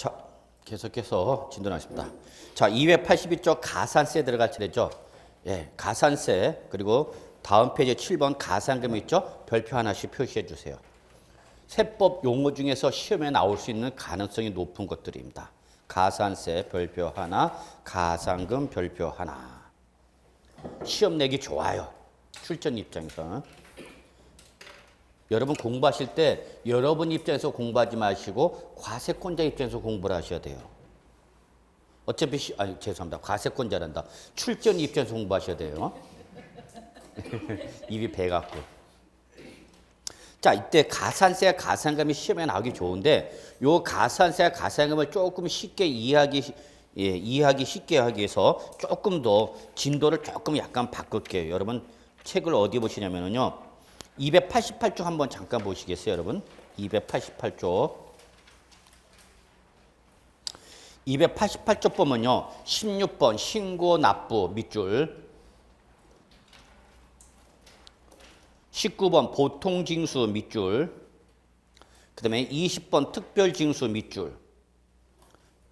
자, 계속해서 진도하겠습니다. 자, 281조 가산세 들어갈 차례죠. 예, 가산세 그리고 다음 페이지 7번 가산금 있죠. 별표 하나씩 표시해 주세요. 세법 용어 중에서 시험에 나올 수 있는 가능성이 높은 것들입니다. 가산세 별표 하나, 가산금 별표 하나. 시험 내기 좋아요. 출전 입장에서. 여러분 공부하실 때 여러분 입장에서 공부하지 마시고 과세권자 입장에서 공부를 하셔야 돼요. 어차피 죄송합니다. 과세권자란다. 출전 입장에서 공부하셔야 돼요. 입이 배갖고. 자, 이때 가산세와 가산금이 시험에 나오기 좋은데 요 가산세와 가산금을 조금 쉽게 이해하기 쉽게 하기 위해서 조금 더 진도를 조금 약간 바꿀게요. 여러분 책을 어디 보시냐면요. 288조 한번 잠깐 보시겠어요, 여러분? 288조. 288조 보면요. 16번 신고 납부 밑줄. 19번 보통징수 밑줄. 그 다음에 20번 특별징수 밑줄.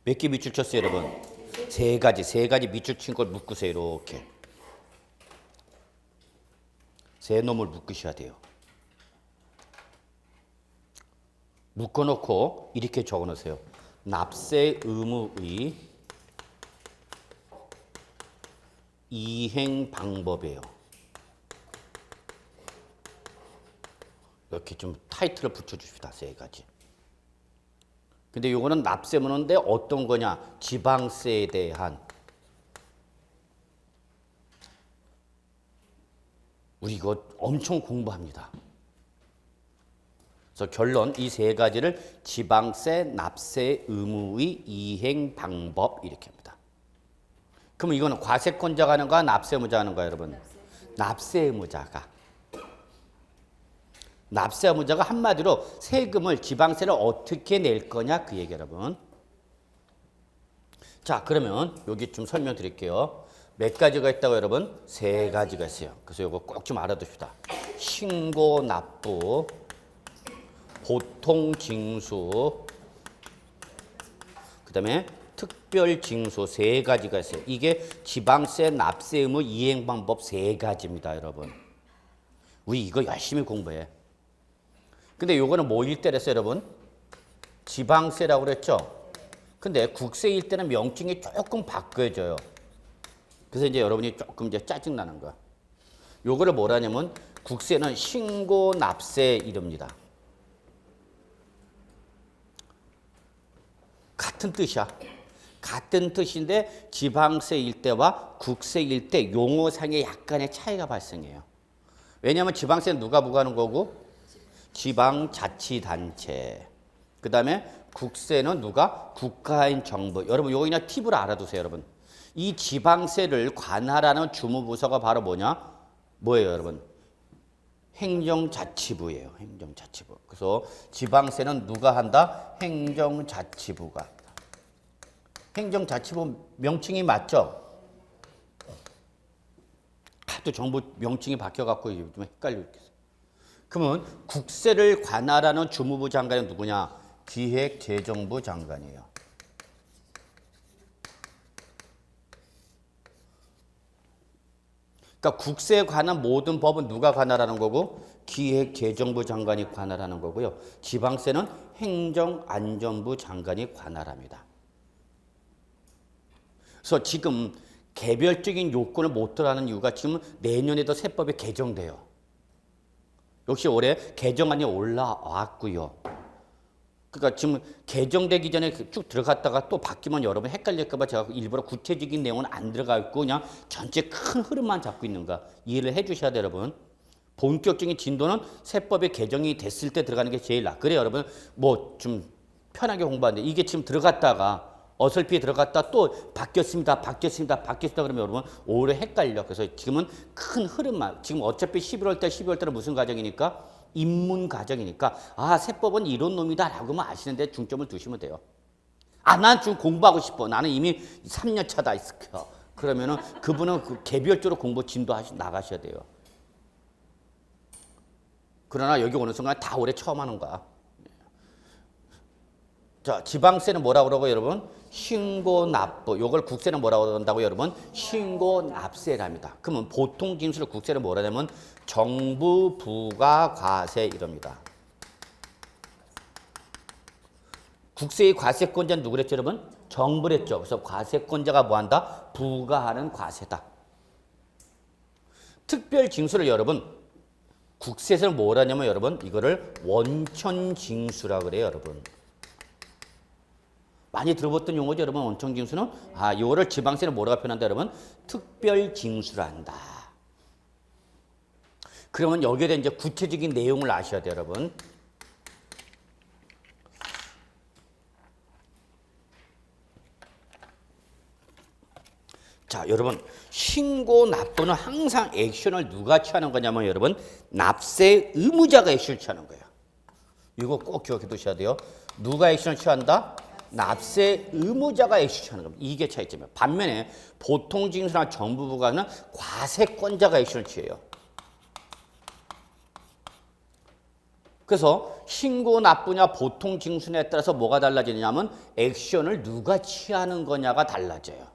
몇 개 밑줄 쳤어요, 여러분? 세 가지 밑줄 친 걸 묶으세요, 이렇게. 세 놈을 묶으셔야 돼요. 묶어놓고 이렇게 적어놓으세요. 납세 의무의 이행 방법이에요. 이렇게 좀 타이틀을 붙여줍시다. 세 가지. 근데 이거는 납세문인데 어떤 거냐? 지방세에 대한. 우리 이거 엄청 공부합니다. 그래서 결론 이 세 가지를 지방세, 납세 의무의 이행 방법 이렇게 합니다. 그럼 이거는 과세권자가 하는 거야, 납세 의무자가 하는 거야, 여러분? 납세 의무자가. 납세 의무자가 한마디로 세금을 지방세를 어떻게 낼 거냐 그 얘기 여러분. 자, 그러면 여기 좀 설명드릴게요. 몇 가지가 있다고 여러분? 세 가지가 있어요. 그래서 이거 꼭 좀 알아두십시다. 신고 납부, 보통 징수, 그 다음에 특별 징수 세 가지가 있어요. 이게 지방세 납세 의무 이행 방법 세 가지입니다, 여러분. 우리 이거 열심히 공부해. 근데 요거는 뭐일 때랬어요, 여러분? 지방세라고 그랬죠? 근데 국세일 때는 명칭이 조금 바뀌어져요. 그래서 이제 여러분이 조금 이제 짜증나는 거야. 요거를 뭐라냐면 국세는 신고 납세 이럽니다. 같은 뜻이야. 같은 뜻인데 지방세일 때와 국세일 때 용어상의 약간의 차이가 발생해요. 왜냐하면 지방세는 누가 부과하는 거고? 지방자치단체. 그 다음에 국세는 누가? 국가인 정부. 여러분 요거 그냥 팁으로 알아두세요, 여러분. 이 지방세를 관할하는 주무부서가 바로 뭐냐? 뭐예요, 여러분? 행정자치부예요. 행정자치부. 그래서 지방세는 누가 한다? 행정자치부가 한다. 행정자치부 명칭이 맞죠? 하도 정부 명칭이 바뀌어갖고 좀 헷갈려. 그러면 국세를 관할하는 주무부 장관은 누구냐? 기획재정부 장관이에요. 그러니까 국세에 관한 모든 법은 누가 관할하는 거고? 기획재정부 장관이 관할하는 거고요. 지방세는 행정안전부 장관이 관할합니다. 그래서 지금 개별적인 요건을 못 들어가는 이유가 지금 내년에도 세법이 개정돼요. 역시 올해 개정안이 올라왔고요. 그러니까 지금 개정되기 전에 쭉 들어갔다가 또 바뀌면 여러분 헷갈릴까 봐 제가 일부러 구체적인 내용은 안 들어가 있고 그냥 전체 큰 흐름만 잡고 있는 거 이해를 해 주셔야 돼요, 여러분. 본격적인 진도는 세법이 개정이 됐을 때 들어가는 게 제일 그래 여러분 뭐 좀 편하게 공부하는데 이게 지금 들어갔다가 어설피 들어갔다 또 바뀌었습니다 그러면 여러분 오히려 헷갈려. 그래서 지금은 큰 흐름만 지금 어차피 11월 달은 무슨 과정이니까? 입문 과정이니까 세법은 이런 놈이다 라고만 아시는데 중점을 두시면 돼요. 난 지금 공부하고 싶어. 나는 이미 3년 차다 있을게요. 그러면은 그분은 그 개별적으로 공부 진도 나가셔야 돼요. 그러나 여기 오는 순간 다 올해 처음 하는 거야. 자, 지방세는 뭐라고 그러고 여러분? 신고납부. 요걸 국세는 뭐라고 그런다고 여러분? 신고납세랍니다. 그러면 보통 징수를 국세를 뭐라 하냐면 정부 부가과세 이럽니다. 국세의 과세권자는 누구랬죠, 여러분? 정부랬죠. 그래서 과세권자가 뭐한다? 부과하는 과세다. 특별 징수를 여러분 국세에서는 뭐라 하냐면 여러분 이거를 원천 징수라 그래요, 여러분. 많이 들어봤던 용어죠, 여러분. 원천 징수는 이거를 지방세는 뭐라고 표현한다, 여러분? 특별 징수를 한다. 그러면 여기에 대한 이제 구체적인 내용을 아셔야 돼요, 여러분. 자, 여러분 신고 납부는 항상 액션을 누가 취하는 거냐면 여러분 납세 의무자가 액션을 취하는 거예요. 이거 꼭 기억해 두셔야 돼요. 누가 액션을 취한다? 납세 의무자가 액션을 취하는 겁니다. 이게 차이점이에요. 반면에 보통 징수나 정부 부과는 과세권자가 액션을 취해요. 그래서 신고 납부냐 보통 징수냐에 따라서 뭐가 달라지냐면 액션을 누가 취하는 거냐가 달라져요.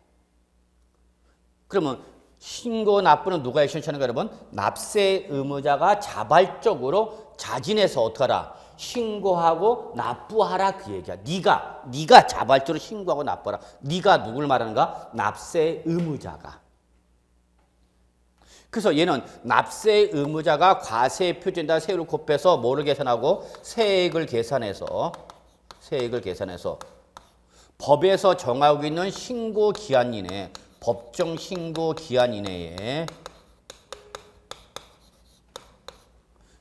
그러면 신고 납부는 누가 액션 취하는 거예요, 여러분? 납세 의무자가 자발적으로 자진해서 어떡하라? 신고하고 납부하라 그 얘기야. 네가 자발적으로 신고하고 납부하라. 네가 누굴 말하는가? 납세 의무자가. 그래서 얘는 납세 의무자가 과세 표준에다 세율을 곱해서 뭐를 계산하고 세액을 계산해서 법에서 정하고 있는 신고 기한 이내 법정 신고 기한 이내에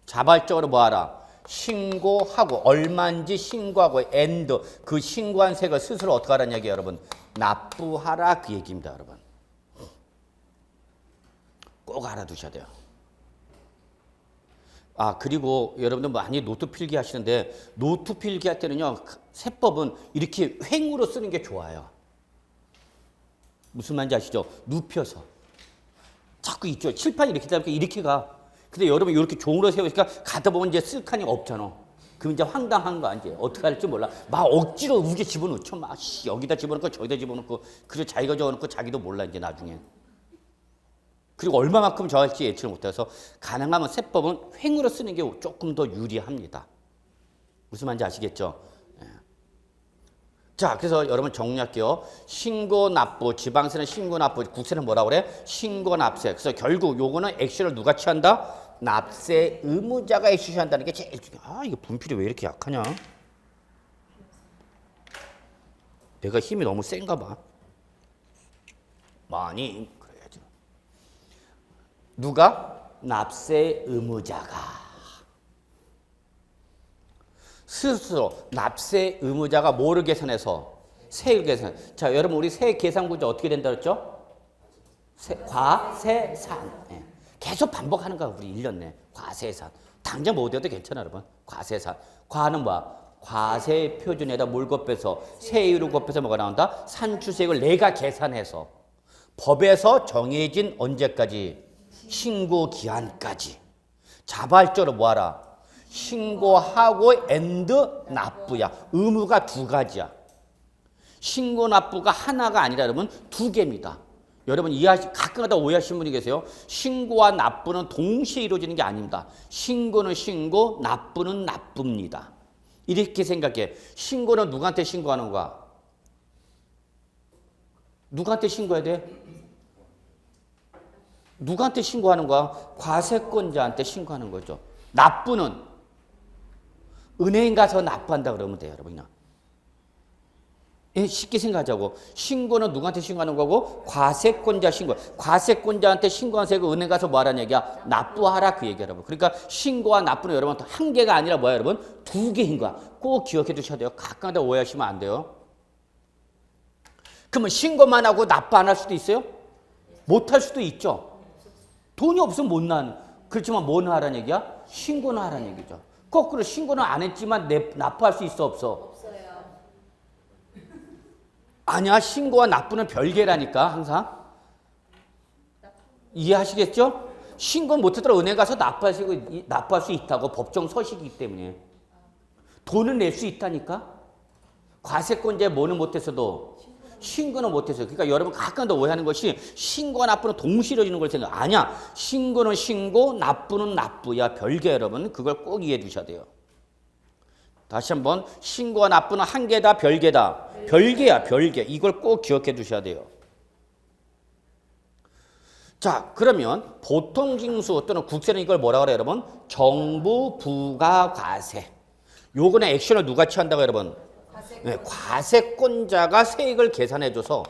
자발적으로 뭐하라? 신고하고 얼마인지 신고하고 and 그 신고한 세액을 스스로 어떻게 하라는 얘기예요, 여러분? 납부하라 그 얘기입니다, 여러분. 꼭 알아두셔야 돼요. 그리고 여러분들 많이 노트 필기 하시는데 노트 필기 할 때는요. 세법은 이렇게 횡으로 쓰는 게 좋아요. 무슨 말인지 아시죠? 눕혀서. 자꾸 있죠. 칠판이 이렇게 되니까 이렇게 가. 근데 여러분 이렇게 종으로 세우니까 가다 보면 이제 쓸 칸이 없잖아. 그럼 이제 황당한 거 이제 어떻게 할지 몰라. 막 억지로 우게 집어넣죠. 막 여기다 집어넣고 저기다 집어넣고 그래서 자기가 적어놓고 자기도 몰라 이제 나중에. 그리고 얼마만큼 저할지 예측을 못해서 가능하면 세법은 횡으로 쓰는 게 조금 더 유리합니다. 무슨 말인지 아시겠죠? 자, 그래서 여러분 정리할게요. 신고납부, 지방세는 신고납부, 국세는 뭐라고 그래? 신고납세. 그래서 결국 요거는 액션을 누가 취한다? 납세 의무자가 액션 취한다는 게 제일 중요해. 이거 분필이 왜 이렇게 약하냐? 내가 힘이 너무 센가 봐. 많이 그래야죠. 누가? 납세 의무자가. 스스로 납세 의무자가 뭐를 계산해서? 세액을 계산. 자, 여러분 우리 세액 계산 구조 어떻게 된다 그랬죠? 과세산. 예. 계속 반복하는 거야 우리 1년 내. 과세산. 당장 못 외워도 괜찮아 여러분. 과세산. 과는 뭐야? 과세 표준에다 뭘 곱해서 세율을 곱해서 뭐가 나온다? 산출세액을 내가 계산해서 법에서 정해진 언제까지? 신고 기한까지. 자발적으로 뭐하라? 신고하고 and 납부야. 의무가 두 가지야. 신고 납부가 하나가 아니라 여러분 두 개입니다. 여러분 가끔가다 오해하시는 분이 계세요. 신고와 납부는 동시에 이루어지는 게 아닙니다. 신고는 신고, 납부는 납부입니다. 이렇게 생각해. 신고는 누구한테 신고하는 거야? 누구한테 신고해야 돼? 누구한테 신고하는 거야? 과세권자한테 신고하는 거죠. 납부는 은행 가서 납부한다 그러면 돼요, 여러분. 쉽게 생각하자고. 신고는 누구한테 신고하는 거고 과세권자 신고. 과세권자한테 신고한 세액을 은행 가서 뭐 하라는 얘기야? 납부하라 그 얘기야, 여러분. 그러니까 신고와 납부는 여러분 한 개가 아니라 뭐야, 여러분? 두 개인 거야. 꼭 기억해 두셔야 돼요. 가끔가다 오해하시면 안 돼요. 그러면 신고만 하고 납부 안 할 수도 있어요? 못 할 수도 있죠. 돈이 없으면 못 나는. 그렇지만 뭐는 하라는 얘기야? 신고는 하라는 얘기죠. 거꾸로 신고는 안 했지만 납부할 수 있어 없어? 없어요. 아니야. 신고와 납부는 별개라니까 항상. 이해하시겠죠? 신고 못하더라도 은행 가서 납부할 수 있다고 법정 서식이기 때문에. 돈을 낼 수 있다니까. 과세권자에 뭐는 못했어도 신고는 못했어요. 그러니까 여러분 가끔 더 오해하는 것이 신고와 납부는 동시에 이루어지는 걸 생각. 아니야. 신고는 신고, 납부는 납부야. 별개 여러분. 그걸 꼭 이해해 주셔야 돼요. 다시 한번 신고와 납부는 한 개다, 별개다. 별개야, 별개. 이걸 꼭 기억해 두셔야 돼요. 자, 그러면 보통징수 또는 국세는 이걸 뭐라고 그래요, 여러분? 정부 부가과세. 요거는 액션을 누가 취한다고 여러분? 네, 과세권자가 세액을 계산해줘서,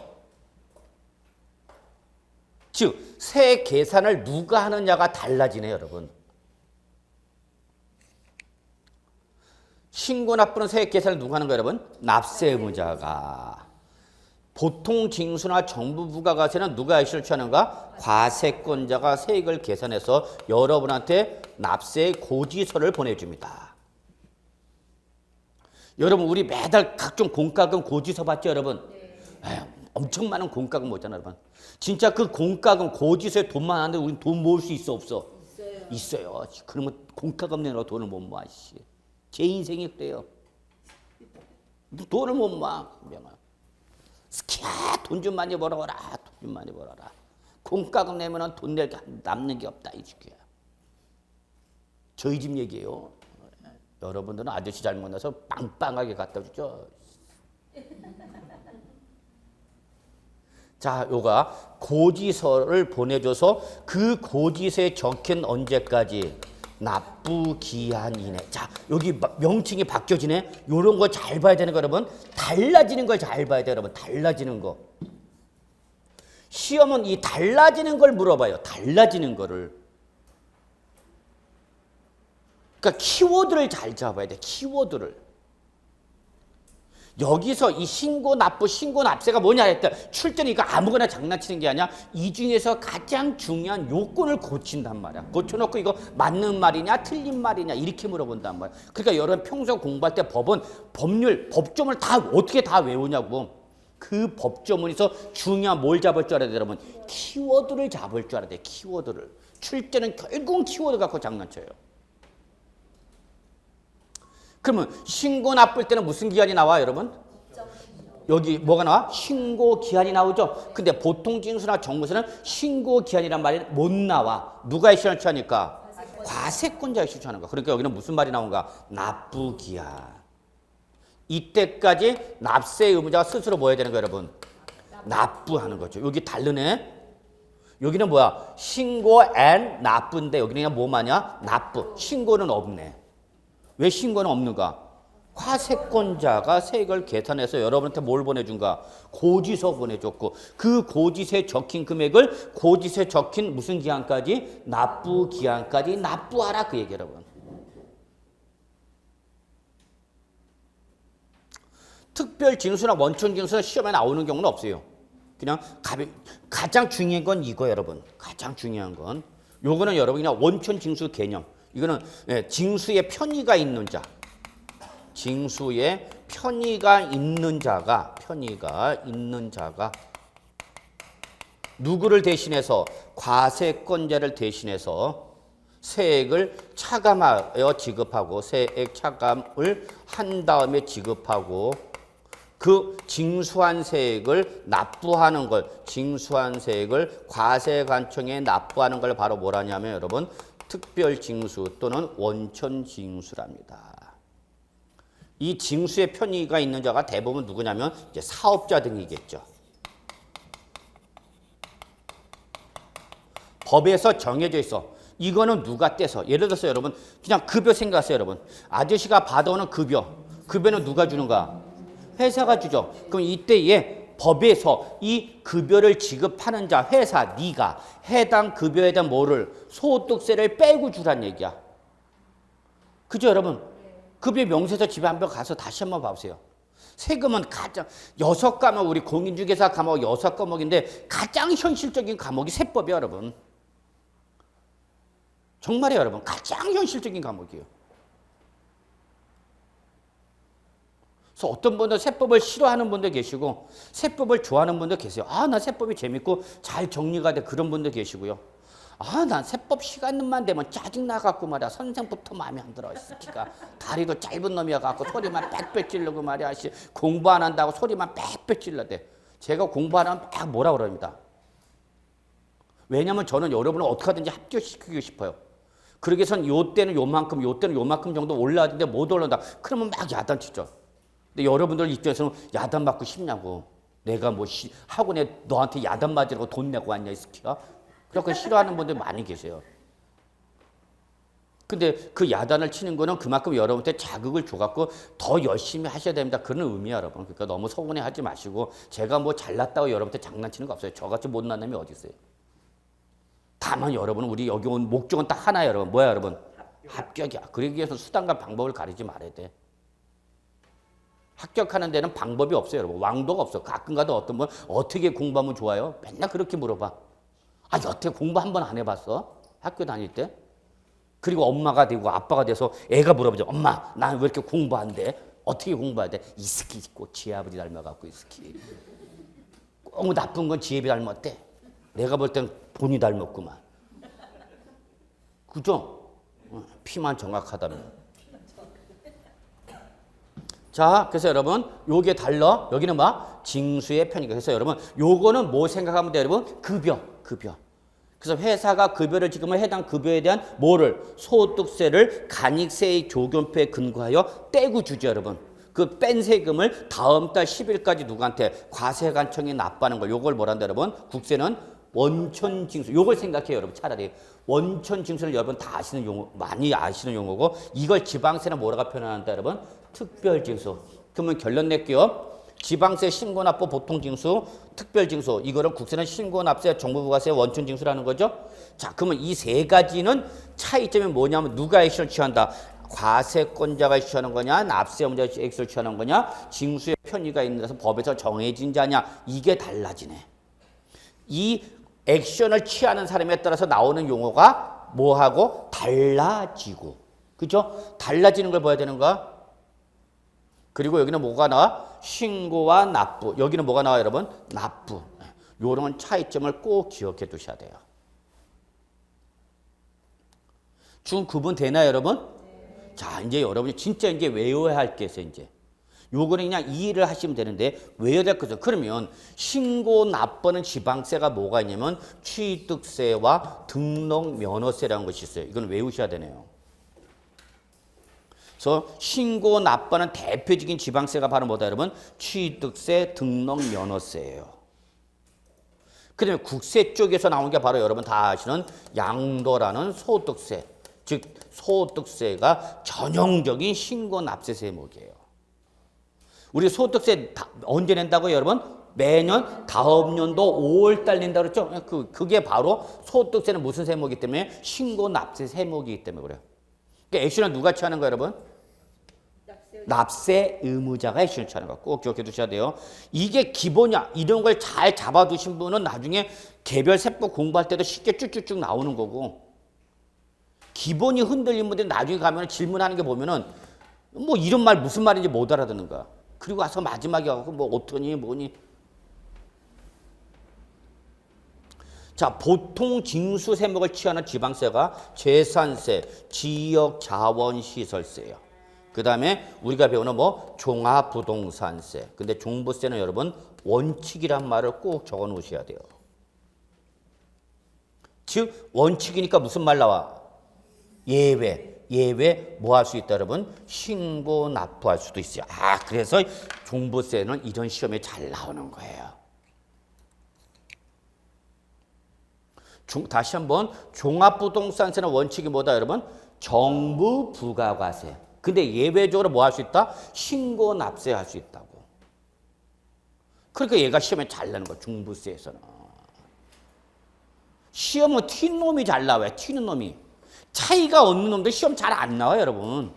즉 세액 계산을 누가 하느냐가 달라지네요, 여러분. 신고 납부는 세액 계산을 누가 하는 거예요, 여러분? 납세 의무자가. 보통 징수나 정부 부가과세는 누가 액션을 취하는가? 과세권자가 세액을 계산해서 여러분한테 납세의 고지서를 보내줍니다. 여러분 우리 매달 각종 공과금 고지서 받죠, 여러분? 에휴, 엄청 많은 공과금 모잖아요, 여러분. 진짜 그 공과금 고지서에 돈만 하는데 우린 돈 모을 수 있어, 없어? 있어요. 그러면 공과금 내놓고 돈을 못 모아. 제 인생이 그래요. 돈을 못 모아. 스키야, 돈 좀 많이 벌어라. 돈 좀 많이 벌어라. 공과금 내면 돈 낼 게 남는 게 없다, 이 집이야. 저희 집 얘기예요. 여러분들은 아저씨 잘못 나서 빵빵하게 갖다 주죠. 자, 요가 고지서를 보내줘서 그 고지서에 적힌 언제까지? 납부 기한 이내. 자, 여기 명칭이 바뀌어지네. 요런 거 잘 봐야 되는 거 여러분. 달라지는 걸 잘 봐야 돼요, 여러분. 달라지는 거. 시험은 이 달라지는 걸 물어봐요. 달라지는 거를. 그러니까 키워드를 잘 잡아야 돼. 키워드를. 여기서 이 신고 납부, 신고 납세가 뭐냐 했다. 출전이 이거 아무거나 장난치는 게 아니야. 이 중에서 가장 중요한 요건을 고친단 말이야. 고쳐놓고 이거 맞는 말이냐 틀린 말이냐 이렇게 물어본단 말이야. 그러니까 여러분 평소 공부할 때 법은 법률, 법조문을 다 어떻게 다 외우냐고. 그 법조문에서 중요한 뭘 잡을 줄 알아야 돼, 여러분? 키워드를 잡을 줄 알아야 돼. 키워드를. 출제는 결국은 키워드 갖고 장난쳐요. 그러면 신고 납부할 때는 무슨 기한이 나와, 여러분? 여기 뭐가 나와? 신고 기한이 나오죠. 근데 보통 징수나 정부세는 신고 기한이란 말이 못 나와. 누가 액션을 취하니까? 과세권자가 액션을 취하는 거야. 그러니까 여기는 무슨 말이 나온가? 납부 기한. 이때까지 납세 의무자가 스스로 뭐 해야 되는 거야, 여러분? 납부하는 거죠. 여기 다르네. 여기는 뭐야? 신고 앤 납부인데 여기는 그냥 뭐마냐? 납부. 신고는 없네. 왜 신고는 없는가? 과세권자가 세액을 계산해서 여러분한테 뭘 보내준가? 고지서 보내줬고 그 고지서에 적힌 금액을 고지서에 적힌 무슨 기한까지? 납부 기한까지 납부하라 그 얘기 여러분. 특별 징수나 원천 징수나 시험에 나오는 경우는 없어요. 그냥 가장 중요한 건 이거 여러분. 가장 중요한 건 요거는 여러분 그냥 원천 징수 개념. 이거는 징수에 편의가 있는 자. 징수에 편의가 있는 자가 누구를 대신해서 과세권자를 대신해서 세액을 차감하여 지급하고 세액 차감을 한 다음에 지급하고 그 징수한 세액을 납부하는 걸 징수한 세액을 과세관청에 납부하는 걸 바로 뭐라냐면 여러분 특별징수 또는 원천징수랍니다. 이 징수에 편의가 있는 자가 대부분 누구냐면 이제 사업자 등이겠죠. 법에서 정해져 있어. 이거는 누가 떼서 예를 들어서 여러분 그냥 급여 생각하세요 여러분. 아저씨가 받아오는 급여는 누가 주는가? 회사가 주죠. 그럼 이때에 법에서 이 급여를 지급하는 자 회사 네가 해당 급여에 대한 뭐를 소득세를 빼고 주란 얘기야. 그죠 여러분? 급여 명세서 집에 한번 가서 다시 한번 봐보세요. 세금은 가장 6과목 우리 공인중개사 과목 6과목인데 가장 현실적인 과목이 세법이에요 여러분. 정말이에요 여러분. 가장 현실적인 과목이에요. 그래서 어떤 분들 세법을 싫어하는 분도 계시고 세법을 좋아하는 분도 계세요. 아, 나 세법이 재밌고 잘 정리가 돼 그런 분도 계시고요. 난 세법 시간만 되면 짜증나갖고 말이야. 선생부터 마음에 안 들어. 이 새끼가 다리도 짧은 놈이어갖고 소리만 빽빽 지르고 말이야. 공부 안 한다고 소리만 빽빽 질러대. 제가 공부 안 하면 막 뭐라 그럽니다. 왜냐면 저는 여러분을 어떻게 하든지 합격시키고 싶어요. 그러기 위해선 요 때는 요만큼, 요 때는 요만큼 정도 올라야 되는데 못 올라온다. 그러면 막 야단치죠. 근데 여러분들 입장에서는 야단 맞고 싶냐고. 내가 뭐 학원에 너한테 야단 맞으라고 돈 내고 왔냐 이 새끼야. 그렇게 싫어하는 분들 많이 계세요. 근데 그 야단을 치는 거는 그만큼 여러분한테 자극을 줘갖고 더 열심히 하셔야 됩니다. 그런 의미야, 여러분. 그러니까 너무 서운해하지 마시고 제가 뭐 잘났다고 여러분한테 장난치는 거 없어요. 저같이 못난 놈이 어디 있어요. 다만 여러분은 우리 여기 온 목적은 딱 하나예요, 여러분. 뭐야, 여러분? 합격이야. 그러기 위해서 수단과 방법을 가리지 말아야 돼. 합격하는 데는 방법이 없어요, 여러분. 왕도가 없어. 가끔가다 어떤 분 어떻게 공부하면 좋아요? 맨날 그렇게 물어봐. 여태 공부 한 번 안 해봤어? 학교 다닐 때? 그리고 엄마가 되고 아빠가 돼서 애가 물어보죠. 엄마, 난 왜 이렇게 공부 안 돼? 어떻게 공부해야 돼? 이 새끼 꼭 지혜 아버지 닮아갖고 이 새끼. 꼭 나쁜 건 지혜비 닮았대. 내가 볼 땐 본이 닮았구만. 그죠? 피만 정확하다면. 자, 그래서 여러분, 요게 달러, 여기는 뭐? 징수의 편이니까. 그래서 여러분, 요거는 뭐 생각하면 돼요, 여러분? 급여. 그래서 회사가 급여를 지금은 해당 급여에 대한 뭐를? 소득세를 간이세의 조견표에 근거하여 떼고 주죠, 여러분. 그 뺀 세금을 다음 달 10일까지 누구한테? 과세관청에 납부하는 걸. 요걸 뭐란다, 여러분? 국세는 원천징수. 요걸 생각해요, 여러분. 차라리. 원천징수를 여러분 다 아시는 용어, 많이 아시는 용어고, 이걸 지방세는 뭐라고 표현한다, 여러분? 특별징수. 그러면 결론 낼게요. 지방세 신고납부 보통징수, 특별징수. 이거를 국세는 신고납세, 정부부가세, 원천징수라는 거죠. 자, 그러면 이 세 가지는 차이점이 뭐냐면 누가 액션을 취한다? 과세권자가 취하는 거냐, 납세업자가 액션을 취하는 거냐, 징수의 편의가 있는 데서 법에서 정해진 자냐, 이게 달라지네. 이 액션을 취하는 사람에 따라서 나오는 용어가 뭐하고 달라지고, 그죠? 달라지는 걸 봐야 되는 거야. 그리고 여기는 뭐가 나와? 신고와 납부. 여기는 뭐가 나와요, 여러분? 납부. 요런 차이점을 꼭 기억해 두셔야 돼요. 지금 구분 되나요, 여러분? 네. 자, 이제 여러분이 진짜 이제 외워야 할 게 있어요, 이제. 요거는 그냥 이해를 하시면 되는데 외워야 될 거죠. 그러면 신고 납부는 지방세가 뭐가 있냐면 취득세와 등록 면허세라는 것이 있어요. 이건 외우셔야 되네요. 그래서 신고 납부는 대표적인 지방세가 바로 뭐다, 여러분? 취득세, 등록 면허세예요. 그다음에 국세 쪽에서 나온 게 바로 여러분 다 아시는 양도라는 소득세, 즉 소득세가 전형적인 신고 납세 세목이에요. 우리 소득세 언제 낸다고요, 여러분? 매년 다음 연도 5월 달 낸다고 그랬죠? 그게 바로 소득세는 무슨 세목이기 때문에? 신고 납세 세목이기 때문에 그래요. 그러니까 액션은 누가 취하는 거예요, 여러분? 납세 의무자가 액션을 취하는 거 꼭 기억해 두셔야 돼요. 이게 기본이야. 이런 걸 잘 잡아두신 분은 나중에 개별 세법 공부할 때도 쉽게 쭉쭉쭉 나오는 거고, 기본이 흔들린 분들이 나중에 가면 질문하는 게 보면은 뭐 이런 말 무슨 말인지 못 알아듣는 거야. 그리고 와서 마지막에 가고 뭐 어떠니 뭐니. 자, 보통 징수 세목을 취하는 지방세가 재산세, 지역자원시설세예요. 그 다음에 우리가 배우는 뭐 종합부동산세. 근데 종부세는 여러분 원칙이란 말을 꼭 적어 놓으셔야 돼요. 즉 원칙이니까 무슨 말 나와? 예외. 예외 뭐 할 수 있다, 여러분? 신고 납부할 수도 있어요. 그래서 종부세는 이런 시험에 잘 나오는 거예요. 다시 한번 종합부동산세는 원칙이 뭐다, 여러분? 정부 부가과세. 근데 예외적으로 뭐 할 수 있다? 신고 납세할 수 있다고. 그러니까 얘가 시험에 잘 나는 거야, 종부세에서는. 시험은 튀는 놈이 잘 나와요, 튀는 놈이. 차이가 없는 놈들 시험 잘 안 나와요, 여러분.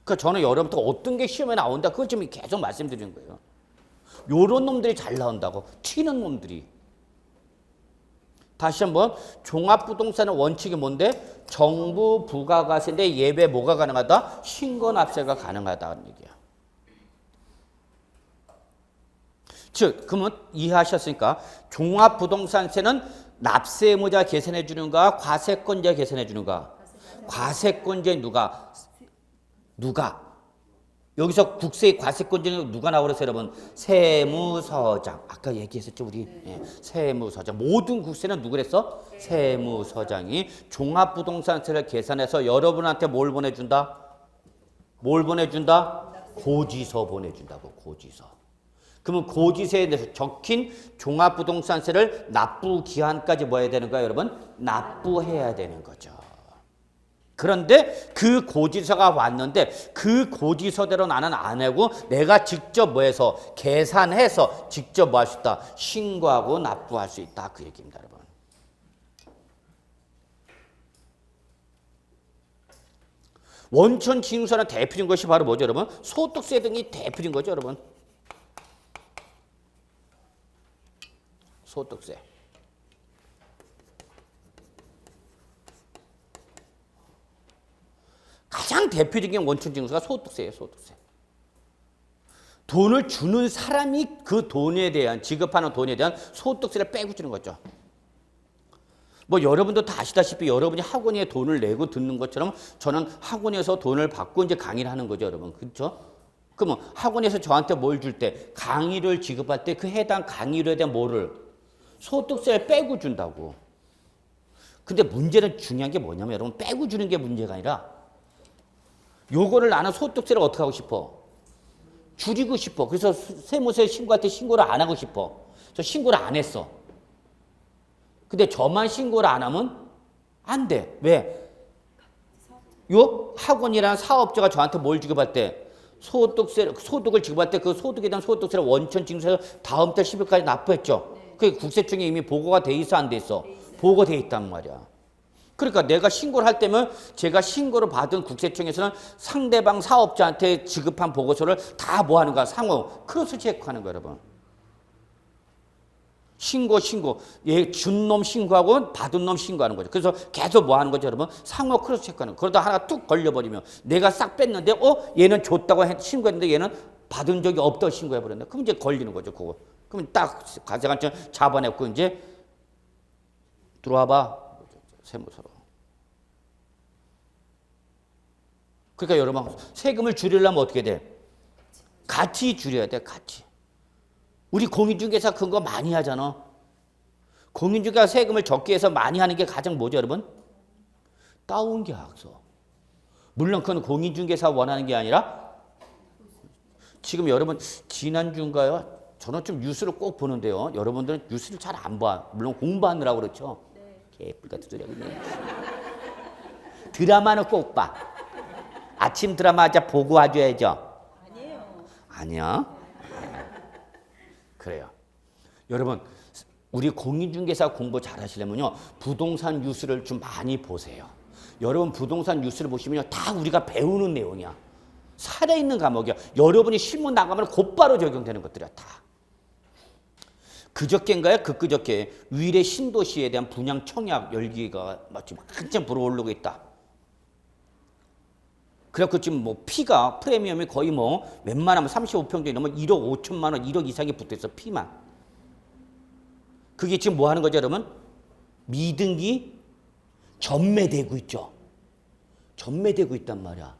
그러니까 저는 여러분부터 어떤 게 시험에 나온다, 그걸 좀 계속 말씀드리는 거예요. 요런 놈들이 잘 나온다고, 튀는 놈들이. 다시 한번 종합부동산의 원칙이 뭔데? 정부 부가과세인데 예외 뭐가 가능하다? 신고납세가 가능하다는 얘기야. 즉, 그러면 이해하셨으니까 종합부동산세는 납세의무자 계산해 주는가, 과세권자 계산해 주는가? 과세권자 누가? 여기서 국세의 과세권자는 누가 나오고 그랬어요, 여러분? 세무서장. 아까 얘기했었죠, 우리. 예, 세무서장. 모든 국세는 누구랬어? 세무서장이 종합부동산세를 계산해서 여러분한테 뭘 보내준다? 뭘 보내준다? 고지서 보내준다고, 고지서. 그러면 고지서에 대해서 적힌 종합부동산세를 납부 기한까지 뭐 해야 되는 거야, 여러분? 납부해야 되는 거죠. 그런데 그 고지서가 왔는데 그 고지서대로 나는 안 하고 내가 직접 뭐 해서 계산해서 직접 뭐 할 수 있다? 신고하고 납부할 수 있다. 그 얘기입니다, 여러분. 원천 징수하는 대표적인 것이 바로 뭐죠, 여러분? 소득세 등이 대표적인 거죠, 여러분. 소득세. 가장 대표적인 원천 징수가 소득세예요, 소득세. 돈을 주는 사람이 그 돈에 대한, 지급하는 돈에 대한 소득세를 빼고 주는 거죠. 뭐 여러분도 다 아시다시피 여러분이 학원에 돈을 내고 듣는 것처럼 저는 학원에서 돈을 받고 이제 강의를 하는 거죠, 여러분. 그렇죠? 그러면 학원에서 저한테 뭘 줄 때, 강의를 지급할 때 그 해당 강의료에 대한 뭐를? 소득세를 빼고 준다고. 근데 문제는 중요한 게 뭐냐면 여러분, 빼고 주는 게 문제가 아니라 요거를 나는 소득세를 어떻게 하고 싶어? 줄이고 싶어. 그래서 세무서에 신고할 때 신고를 안 하고 싶어. 저 신고를 안 했어. 근데 저만 신고를 안 하면 안 돼. 왜? 요 학원이라는 사업자가 저한테 뭘 지급할 때? 소득을 지급할 때 그 소득에 대한 소득세를 원천 징수해서 다음 달 10일까지 납부했죠. 그게 국세청에 이미 보고가 돼 있어, 안 돼 있어? 보고돼 있단 말이야. 그러니까 내가 신고를 할 때면 제가 신고를 받은 국세청에서는 상대방 사업자한테 지급한 보고서를 다 뭐 하는가? 상호 크로스 체크하는 거예요, 여러분. 신고. 예, 준 놈 신고하고 받은 놈 신고하는 거죠. 그래서 계속 뭐 하는 거죠, 여러분? 상호 크로스 체크하는 거. 그러다 하나가 뚝 걸려버리면 내가 싹 뺐는데 얘는 줬다고 신고했는데 얘는 받은 적이 없다고 신고해버렸네. 그럼 이제 걸리는 거죠, 그거. 그럼 딱 과세관청 잡아냈고 이제 들어와봐. 세무서로. 그러니까 여러분, 세금을 줄이려면 어떻게 돼? 같이 줄여야 돼, 같이. 우리 공인중개사 그거 많이 하잖아. 공인중개사 세금을 적게 해서 많이 하는 게 가장 뭐죠, 여러분? 다운계약서. 물론 그건 공인중개사 원하는 게 아니라 지금 여러분 지난주인가요? 저는 좀 뉴스를 꼭 보는데요. 여러분들은 뉴스를 잘 안 봐. 물론 공부하느라고 그렇죠. 개뿔 같은 소리 하고 있네. 드라마는 꼭 봐. 아침 드라마 하자 보고 와줘야죠. 아니에요. 아니야? 그래요. 여러분, 우리 공인중개사 공부 잘 하시려면요, 부동산 뉴스를 좀 많이 보세요. 여러분, 부동산 뉴스를 보시면요, 다 우리가 배우는 내용이야. 살아있는 과목이야. 여러분이 실무 나가면 곧바로 적용되는 것들이야, 다. 그저께인가요? 그저께 위례 신도시에 대한 분양 청약 열기가 마치 한참 불어오르고 있다. 그래갖고 지금 뭐 피가 프리미엄이 거의 뭐 웬만하면 35평정이 넘으면 1억 5천만 원, 1억 이상이 붙어있어, 피만. 그게 지금 뭐 하는 거죠, 여러분? 미등기 전매되고 있죠. 전매되고 있단 말이야.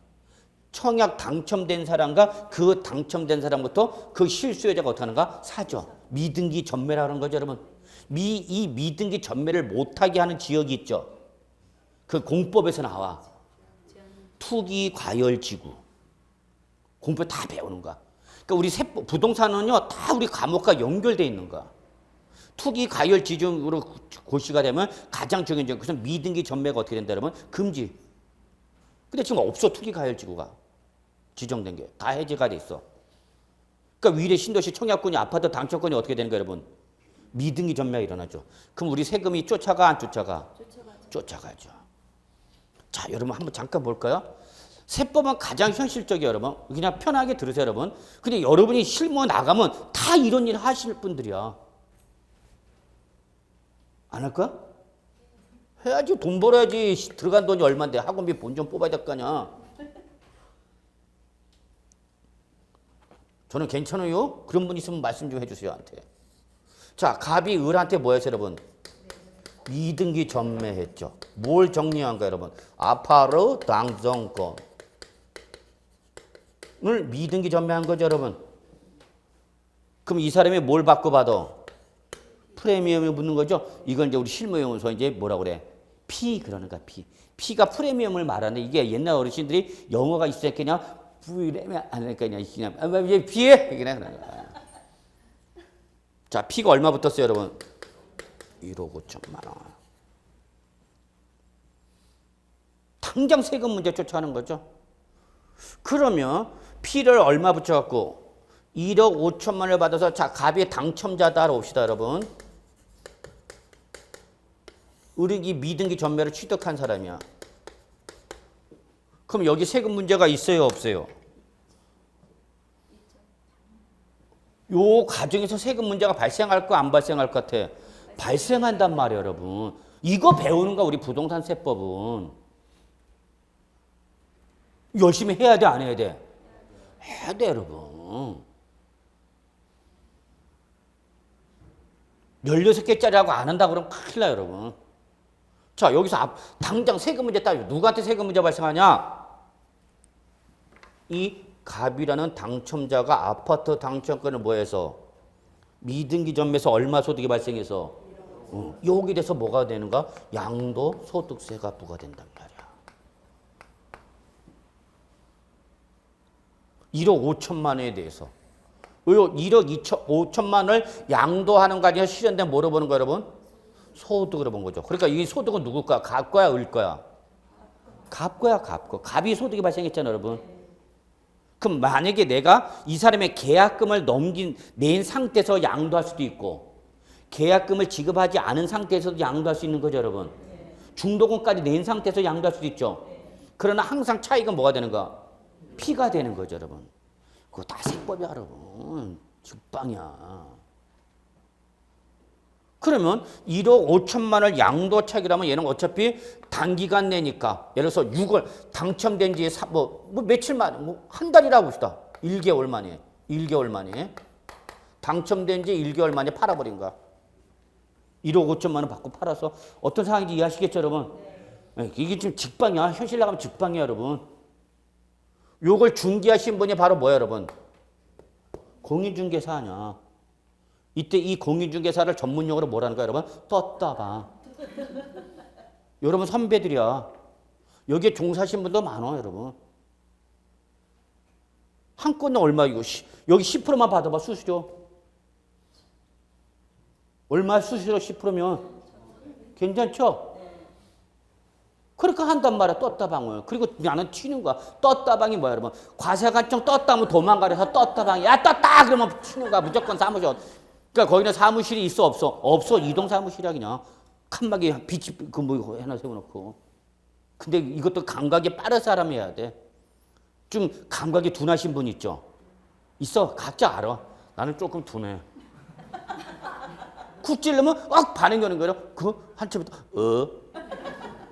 청약 당첨된 사람과 그 당첨된 사람부터 그 실수요자가 어떻게 하는가? 사죠. 미등기 전매라는 거죠, 여러분. 이 미등기 전매를 못하게 하는 지역이 있죠. 그 공법에서 나와. 투기 과열지구. 공부 다 배우는 거야. 그러니까 우리 부동산은요, 다 우리 과목과 연결돼 있는 거야. 투기 과열 지중으로 고시가 되면 가장 중요한 점, 그래서 미등기 전매가 어떻게 된다, 여러분? 금지. 근데 지금 없어, 투기 과열 지구가. 지정된 게. 다 해제가 돼 있어. 그러니까 위례 신도시 청약권이 아파트 당첨권이 어떻게 되는 거야, 여러분? 미등기 전매가 일어나죠. 그럼 우리 세금이 쫓아가, 안 쫓아가? 쫓아가죠. 자, 여러분 한번 잠깐 볼까요? 세법은 가장 현실적이에요, 여러분. 그냥 편하게 들으세요, 여러분. 근데 여러분이 실무 나가면 다 이런 일 하실 분들이야. 안 할까? 해야지. 돈 벌어야지. 들어간 돈이 얼만데 학원비 본 좀 뽑아야 될 거 아니야. 저는 괜찮아요. 그런 분 있으면 말씀 좀 해주세요, 한테. 자, 갑이 을한테 뭐 했어요, 여러분? 미등기 전매했죠. 뭘 정리한 거예요, 여러분? 아파트 당정권을 미등기 전매한 거죠, 여러분. 그럼 이 사람이 뭘 받고 받아? 프리미엄을 묻는 거죠. 이건 이제 우리 실무용어서 이제 뭐라 그래? 피 그러는 거야, 피. 피가 프리미엄을 말하는데 이게 옛날 어르신들이 영어가 있어야 그냥 프리미엄 안 하니까 그냥 이제 피해 그냥 그러는 거야. 자, 피가 얼마 붙었어요, 여러분? 1억 5천만 원. 당장 세금 문제 쫓아가는 거죠. 그러면 피를 얼마 붙여갖고 1억 5천만 원을 받아서 자, 갑이 당첨자다 봅시다, 여러분. 을이 미등기 전매를 취득한 사람이야. 그럼 여기 세금 문제가 있어요, 없어요? 요 과정에서 세금 문제가 발생할 거 안 발생할 것 같아? 발생한단 말이에요, 여러분. 이거 배우는 거 우리 부동산 세법은. 열심히 해야 돼, 안 해야 돼? 해야 돼, 여러분. 16개짜리하고 안 한다 그러면 큰일 나요, 여러분. 자, 여기서 당장 세금 문제 따지고 누구한테 세금 문제 발생하냐? 이 갑이라는 당첨자가 아파트 당첨권을 뭐해서 미등기 전매에서 얼마 소득이 발생해서 여기 돼서 뭐가 되는가? 양도소득세가 부과된단 말이야. 1억 5천만 원에 대해서 1억 5천만 원을 양도하는 과정에 실현된 뭐로 보는 거야, 여러분? 소득으로 본 거죠. 그러니까 이 소득은 누구 거야? 갑 거야, 을 거야? 갑 거야, 갑 거. 갑이 소득이 발생했잖아, 여러분. 그럼 만약에 내가 이 사람의 계약금을 낸 상태에서 양도할 수도 있고 계약금을 지급하지 않은 상태에서도 양도할 수 있는 거죠, 여러분. 중도금까지 낸 상태에서 양도할 수도 있죠. 그러나 항상 차이가 뭐가 되는가? 피가 되는 거죠, 여러분. 그거 다 세법이야, 여러분. 직방이야. 그러면 1억 5천만 원 양도 차익이라면 얘는 어차피 단기간 내니까 예를 들어서 6월 당첨된 지 며칠 만에 한 달이라고 봅시다. 1개월 만에. 1개월 만에. 당첨된 지 1개월 만에 팔아버린 거야. 1억 5천만 원 받고 팔아서 어떤 상황인지 이해하시겠죠, 여러분? 네, 이게 지금 직방이야. 현실 나가면 직방이야, 여러분. 요걸 중개하신 분이 바로 뭐야, 여러분? 공인중개사 아니야. 이때 이 공인중개사를 전문용어로 뭐라는 거야, 여러분? 떴다방. 여러분 선배들이야. 여기에 종사하신 분도 많아, 여러분. 한 건에 얼마 이거 여기 10%만 받아봐, 수수료. 얼마 수수료 10%면 괜찮죠? 그러니까 한단 말이야, 떴다방을. 그리고 나는 튀는 거야. 떴다방이 뭐야, 여러분? 과세관청 떴다 하면 도망가려서 떴다방이. 야, 떴다! 그러면 튀는 거야. 무조건 사무실. 그러니까 거기는 사무실이 있어, 없어? 없어. 이동 사무실이야, 그냥. 칸막이 빛이 뭐 하나 세워놓고. 근데 이것도 감각이 빠른 사람이 해야 돼. 좀 감각이 둔하신 분 있죠? 있어. 각자 알아. 나는 조금 둔해. 쿡 찔르면 반응이 오는 거예요. 그 한참부터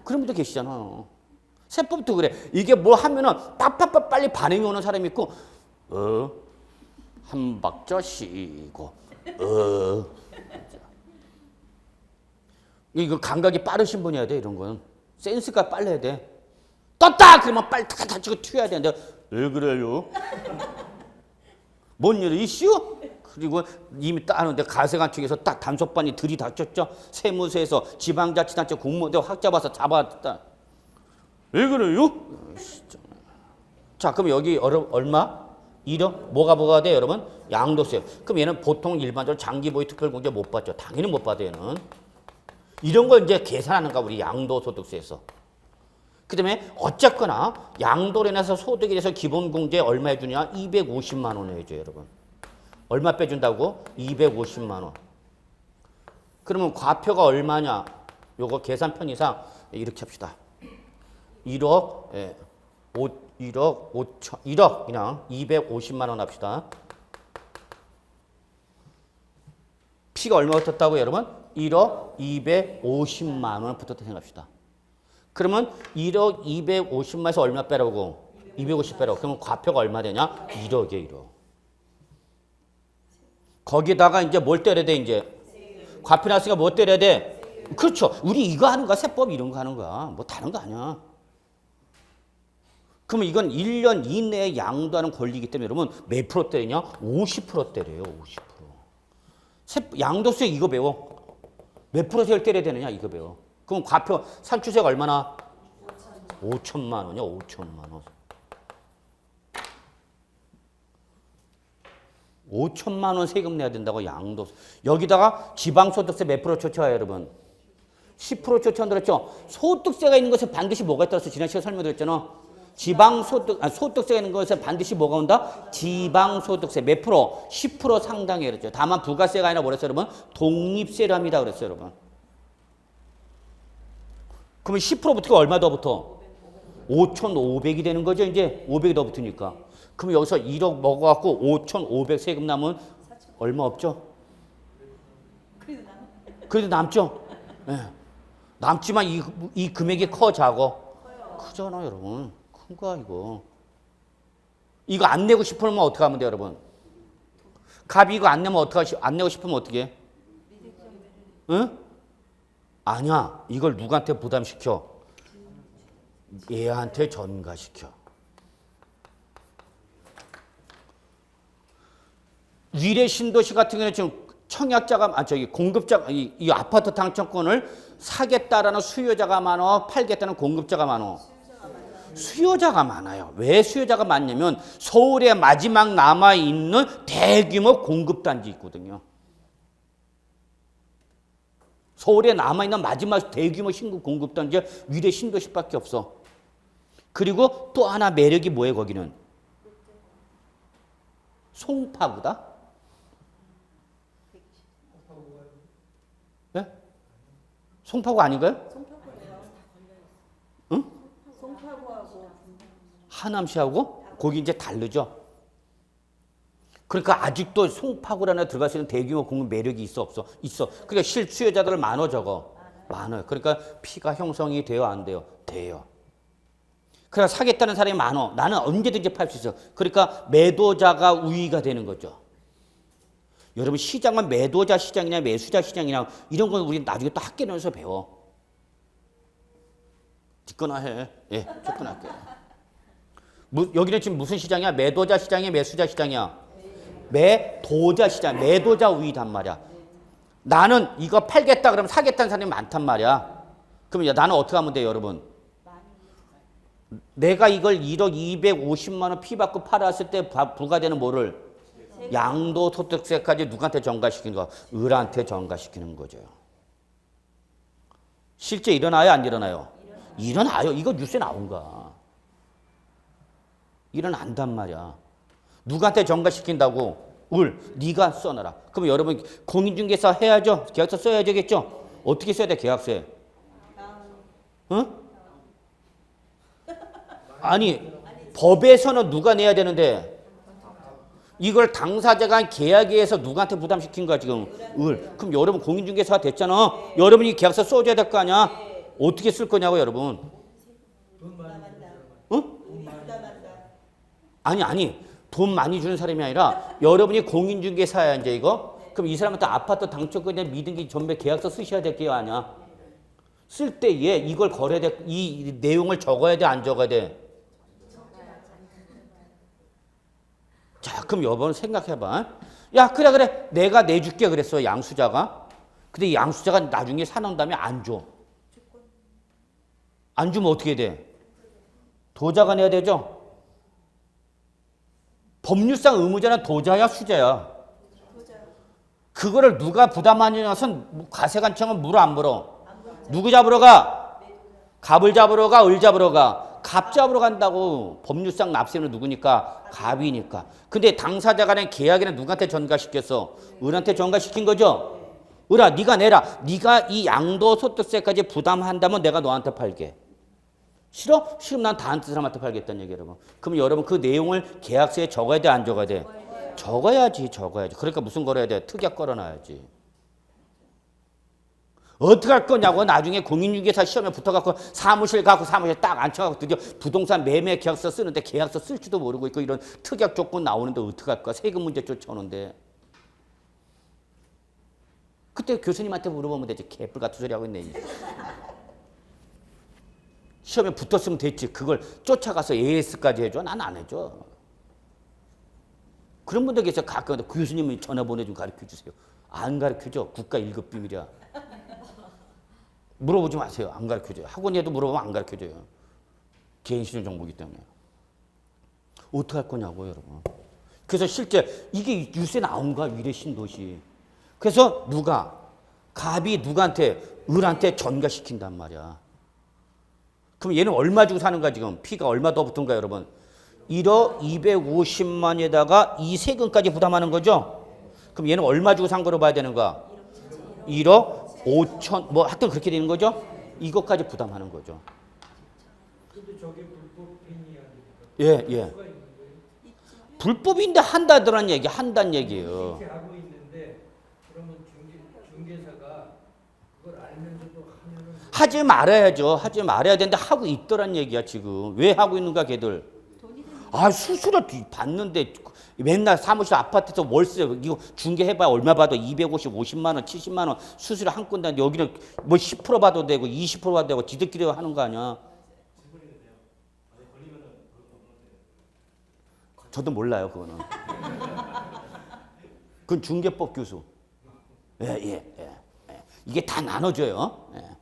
그런 분도 계시잖아. 세법도 그래. 이게 뭐 하면은 빡빡빡 빨리 반응이 오는 사람이 있고 한 박자 쉬고 이거 감각이 빠르신 분이 해야 돼. 이런 건 센스가 빨라야 돼. 떴다 그러면 빨리 다 다치고 튀어야 되는데 왜 그래요? 뭔 일이 이슈? 그리고 이미 따는데 가세관청에서 딱 단속반이 들이닥쳤죠. 세무서에서 지방자치단체 공무원들 확 잡아서 잡았다. 왜 그래요? 자, 그럼 여기 얼마? 1억? 뭐가 돼, 여러분? 양도세. 그럼 얘는 보통 일반적으로 장기보유 특별공제 못 받죠. 당연히 못 받아요, 얘는. 이런 걸 이제 계산하는 거야, 우리 양도소득세에서. 그 다음에 어쨌거나 양도로 인해서 소득에 대해서 기본공제 얼마 해주냐? 250만 원 해줘요, 여러분. 얼마 빼준다고? 250만 원. 그러면 과표가 얼마냐? 요거 계산 편의상 이렇게 합시다. 1억, 1억 5천, 1억 그냥 250만 원 합시다. 피가 얼마 붙었다고요, 여러분? 1억 250만 원 붙었다 생각합시다. 그러면 1억 250만에서 얼마 빼라고? 250 빼라고. 그러면 과표가 얼마 되냐? 1억이에요, 1억. 거기다가 이제 뭘 때려야 돼, 이제? 과표 났으니까 뭐 때려야 돼? 그렇죠. 우리 이거 하는 거야. 세법 이런 거 하는 거야. 뭐 다른 거 아니야. 그러면 이건 1년 이내에 양도하는 권리이기 때문에 여러분 몇 프로 때리냐? 50% 때려요. 50%. 양도세 이거 배워. 몇 프로세를 때려야 되느냐? 이거 배워. 그럼 과표 산출세가 얼마나? 5천만 원이야. 5천만 원. 5천만 원 세금 내야 된다고 양도세. 여기다가 지방소득세 몇 프로 초과해요, 여러분? 10% 초과한 들었죠? 소득세가 있는 것에 반드시 뭐가 있다고 지난 시간에 설명드렸잖아. 소득세가 있는 것에 반드시 뭐가 온다? 지방소득세 몇 프로? 10% 상당히 그랬죠. 다만 부가세가 아니라 뭐랬어요, 여러분? 독립세랍니다 그랬어요, 여러분. 그러면 10% 붙으니까 얼마 더 붙어? 5,500이 되는 거죠, 이제? 500이 더 붙으니까. 그럼 여기서 1억 먹어갖고 5,500 세금 남으면 얼마 없죠? 그래도 남죠? 네. 남지만 이 금액이 커, 작어? 크잖아, 여러분. 큰 거야, 이거. 이거 안 내고 싶으면 어떻게 하면 돼요, 여러분? 갑이 이거 안 내고 싶으면 어떻게 해? 응? 아니야. 이걸 누구한테 부담시켜? 얘한테 전가시켜. 위례 신도시 같은 경우는 지금 청약자가, 공급자, 이 아파트 당첨권을 사겠다라는 수요자가 많아, 팔겠다는 공급자가 많아. 수요자가 많아요. 왜 수요자가 많냐면 서울에 마지막 남아있는 대규모 공급단지 있거든요. 서울에 남아있는 마지막 대규모 신규 공급단지가 위례 신도시밖에 없어. 그리고 또 하나 매력이 뭐예요, 거기는? 송파구다? 네? 송파구 아닌가요? 응? 하남시하고 거기 이제 다르죠. 그러니까 아직도 송파구라는 데 들어갈 수 있는 대규모 공급 매력이 있어, 없어? 있어. 그러니까 실수요자들 많어, 적어? 많아요. 그러니까 피가 형성이 돼요, 안 돼요? 돼요. 그러니까 사겠다는 사람이 많어. 나는 언제든지 팔 수 있어. 그러니까 매도자가 우위가 되는 거죠. 여러분 시장은 매도자 시장이냐 매수자 시장이냐 이런 건 우리 나중에 또 학교 내에서 배워. 듣거나 해. 예, 접근할게요. 여기는 지금 무슨 시장이야? 매도자 시장이야? 매수자 시장이야? 매도자 시장. 매도자 우위단 말이야. 나는 이거 팔겠다 그러면 사겠다는 사람이 많단 말이야. 그럼 나는 어떻게 하면 돼요, 여러분? 내가 이걸 1억 250만 원 피 받고 팔았을 때 부과되는 뭐를? 양도소득세까지 누구한테 전가시키는 거? 을한테 전가시키는 거죠. 실제 일어나요, 안 일어나요? 일어나요. 이거 뉴스에 나온가? 일어난단 말이야. 누구한테 전가시킨다고? 을. 네가 써놔라. 그럼 여러분 공인중개사 해야죠. 계약서 써야 되겠죠? 어떻게 써야 돼, 계약서에? 응? 아니, 법에서는 누가 내야 되는데 이걸 당사자가 계약에서 누구한테 부담시킨 거야, 지금? 을. 그럼 여러분 공인중개사가 됐잖아. 여러분이 계약서 써줘야 될 거 아니야? 어떻게 쓸 거냐고, 여러분? 응? 아니. 돈 많이 주는 사람이 아니라 여러분이 공인중개사야, 이제 이거? 그럼 이 사람한테 아파트 당첨권에 미등기 전매 계약서 쓰셔야 될 게 아니야? 쓸 때에 이걸 걸어야 돼. 이 내용을 적어야 돼, 안 적어야 돼? 자, 그럼 여러분 생각해봐. 야, 그래. 내가 내줄게 그랬어, 양수자가. 근데 이 양수자가 나중에 사는 다음에 안 줘. 안 주면 어떻게 돼? 도자가 내야 되죠? 법률상 의무자는 도자야, 수자야? 그거를 누가 부담하냐면 과세관청은 물어, 안 물어? 누구 잡으러 가? 갑을 잡으러 가? 을 잡으러 가? 갑 잡으러 간다고. 법률상 납세는 누구니까? 갑이니까. 근데 당사자 간의 계약에는 누구한테 전가시켰어? 을한테 전가시킨 거죠? 을아, 네가 내라. 네가 이 양도소득세까지 부담한다면 내가 너한테 팔게. 싫어? 싫으면 난 다른 사람한테 팔겠다는 얘기예요, 여러분. 그럼 여러분 그 내용을 계약서에 적어야 돼, 안 적어야 돼? 적어야지. 그러니까 무슨 걸어야 돼? 특약 걸어놔야지. 어떻게 할 거냐고. 나중에 공인중개사 시험에 붙어갖고 사무실 가고 사무실 딱 앉혀갖고 드디어 부동산 매매 계약서 쓰는데 계약서 쓸 줄도 모르고 있고 이런 특약 조건 나오는데 어떻게 할 거야? 세금 문제 쫓아오는데. 그때 교수님한테 물어보면 되지. 개뿔 같은 소리 하고 있네. 시험에 붙었으면 됐지. 그걸 쫓아가서 AS까지 해줘? 난 안 해줘. 그런 분들 계세요. 가끔 교수님이 전화 보내주면 가르쳐주세요. 안 가르쳐줘. 국가 1급 비밀이야. 물어보지 마세요. 안 가르쳐줘요. 학원에도 물어보면 안 가르쳐줘요. 개인시설 정보이기 때문에. 어떻게 할 거냐고요, 여러분. 그래서 실제 이게 뉴스에 나온 거야, 위례 신도시. 그래서 갑이 누구한테, 을한테 전가시킨단 말이야. 그럼 얘는 얼마 주고 사는 거야, 지금? 피가 얼마 더 붙은 거야, 여러분? 1억 250만에다가 이 세금까지 부담하는 거죠? 그럼 얘는 얼마 주고 산 거로 봐야 되는 거야? 1억 5천, 뭐 하여튼 그렇게 되는 거죠? 이것까지 부담하는 거죠. 근데 저게 불법행위 아닙니까? 예, 예. 불법인데 한다더란 얘기, 한다는 얘기예요. 이렇게 하고 있는데 그러면 중개사가 그걸 알면서도 하면은 하지 말아야죠. 하지 말아야 되는데 하고 있더란 얘기야, 지금. 왜 하고 있는가, 걔들? 아, 수수료 받는데 맨날 사무실 아파트에서 월세 이거 중개해봐야 얼마 받아? 250, 50만 원, 70만 원 수수료 한 건데 여기는 뭐 10% 받아도 되고 20% 받아도 되고 지들끼리 하는 거 아니야? 저도 몰라요, 그거는. 그건 중개법 교수. 예. 이게 다 나눠줘요. 예.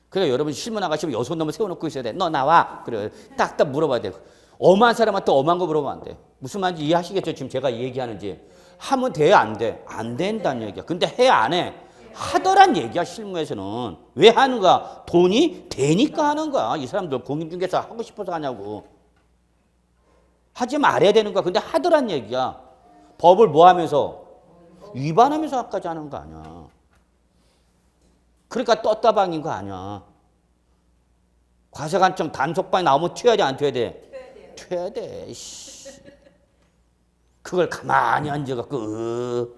그래 여러분 실무 나가시면 여섯 놈을 세워놓고 있어야 돼. 너 나와. 그래 딱딱 물어봐야 돼. 엄한 사람한테 엄한 거 물어보면 안 돼. 무슨 말인지 이해하시겠죠? 지금 제가 얘기하는지. 하면 돼, 안 돼? 안 된다는 얘기야. 근데 해, 안 해? 하더란 얘기야, 실무에서는. 왜 하는가? 돈이 되니까 하는 거야. 이 사람들 공인중개사 하고 싶어서 하냐고. 하지 말아야 되는 거야. 근데 하더란 얘기야. 법을 뭐 하면서? 위반하면서 아까지 하는 거 아니야. 그러니까 떴다방인 거 아니야. 과세관청 단속반이 나오면 튀어야 돼, 안 튀어야 돼? 튀어야 돼. 그걸 가만히 앉아갖고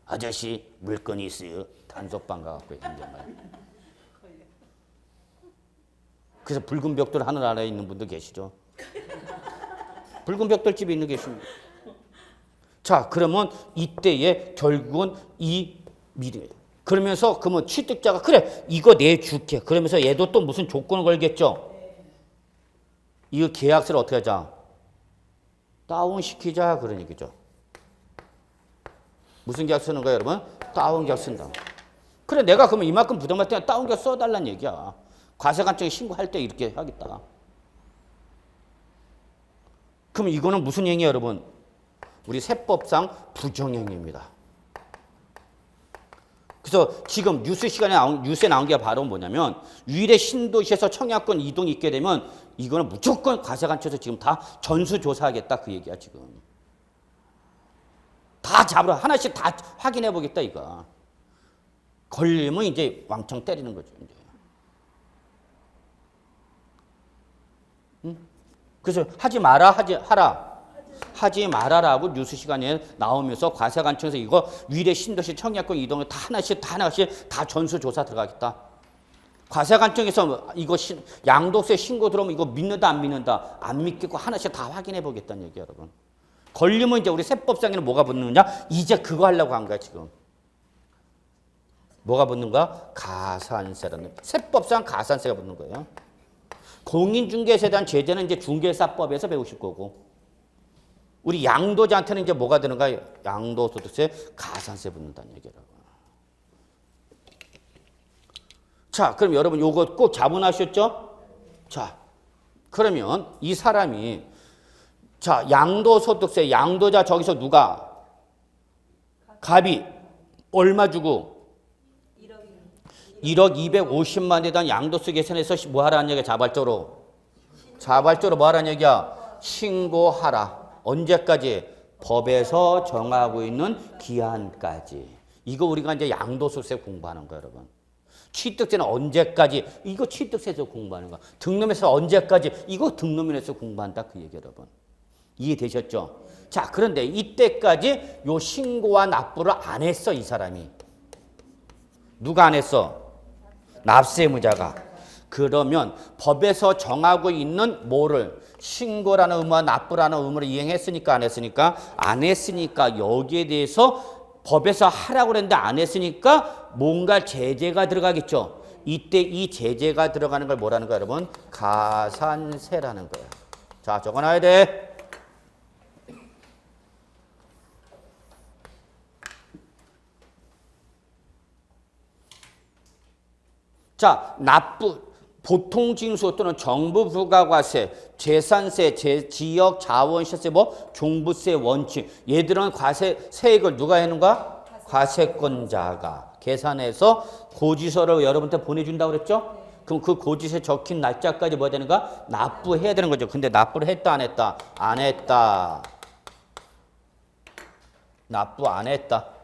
아저씨 물건이 있어요. 단속반 가갖고 이제 말. 그래서 붉은 벽돌 하늘 아래에 있는 분도 계시죠. 붉은 벽돌 집에 있는 계십니다. 자, 그러면 이때에 결국은 이 미래. 그러면서 그러면 취득자가 그래 이거 내줄게. 그러면서 얘도 또 무슨 조건을 걸겠죠. 이거 계약서를 어떻게 하자? 다운시키자 그런 얘기죠. 무슨 계약 쓰는 거야 여러분? 다운 계약 쓴다. 그래 내가 그러면 이만큼 부담할 때 다운 계약 써달라는 얘기야. 과세관청에 신고할 때 이렇게 하겠다. 그럼 이거는 무슨 행위야 여러분? 우리 세법상 부정행위입니다. 그래서 지금 뉴스에 나온 게 바로 뭐냐면 위례 신도시에서 청약권 이동이 있게 되면 이거는 무조건 과세관청에서 지금 다 전수조사하겠다 그 얘기야 지금. 다 잡으러 하나씩 다 확인해 보겠다 이거. 걸리면 이제 왕창 때리는 거죠 이제. 응? 그래서 하지 마라 하라. 하지 말아라고 뉴스 시간에 나오면서 과세관청에서 이거 위례 신도시 청약권 이동을 다 하나씩 다 전수조사 들어가겠다. 과세관청에서 이거 양도세 신고 들어오면 이거 믿는다 안 믿는다 안 믿겠고 하나씩 다 확인해 보겠다는 얘기야 여러분. 걸리면 이제 우리 세법상에는 뭐가 붙느냐? 이제 그거 하려고 한 거야 지금. 뭐가 붙는 거야? 가산세라는. 세법상 가산세가 붙는 거예요. 공인중개사에 대한 제재는 이제 중개사법에서 배우실 거고. 우리 양도자한테는 이제 뭐가 되는가? 양도소득세, 가산세 붙는다는 얘기라고. 자, 그럼 여러분 요거 꼭 자문하셨죠? 자, 그러면 이 사람이 자, 양도소득세, 양도자 저기서 누가? 갑이 얼마 주고? 1억 250만에 대한 양도세 계산해서 뭐 하라는 얘기야? 자발적으로 뭐 하라는 얘기야? 신고하라. 언제까지? 법에서 정하고 있는 기한까지. 이거 우리가 이제 양도소득세 공부하는 거예요, 여러분. 취득세는 언제까지? 이거 취득세에서 공부하는 거야. 등록에서 언제까지? 이거 등록면에서 공부한다 그 얘기 여러분. 이해되셨죠? 자, 그런데 이때까지 요 신고와 납부를 안 했어, 이 사람이. 누가 안 했어? 납세의무자가. 그러면 법에서 정하고 있는 뭐를? 신고라는 의무와 납부라는 의무를 이행했으니까 안 했으니까? 안 했으니까 여기에 대해서 법에서 하라고 그랬는데 안 했으니까 뭔가 제재가 들어가겠죠. 이때 이 제재가 들어가는 걸 뭐라는 거야, 여러분? 가산세라는 거야. 자, 적어놔야 돼. 자, 보통 징수 또는 정부 부가과세, 재산세, 지역 자원시세, 종부세 원칙. 얘들은 세액을 누가 해는 거야? 과세권자가 계산해서 고지서를 여러분한테 보내준다고 그랬죠? 그럼 그 고지서에 적힌 날짜까지 뭐 해야 되는가? 납부해야 되는 거죠. 근데 납부를 했다, 안 했다? 안 했다. 납부 안 했다.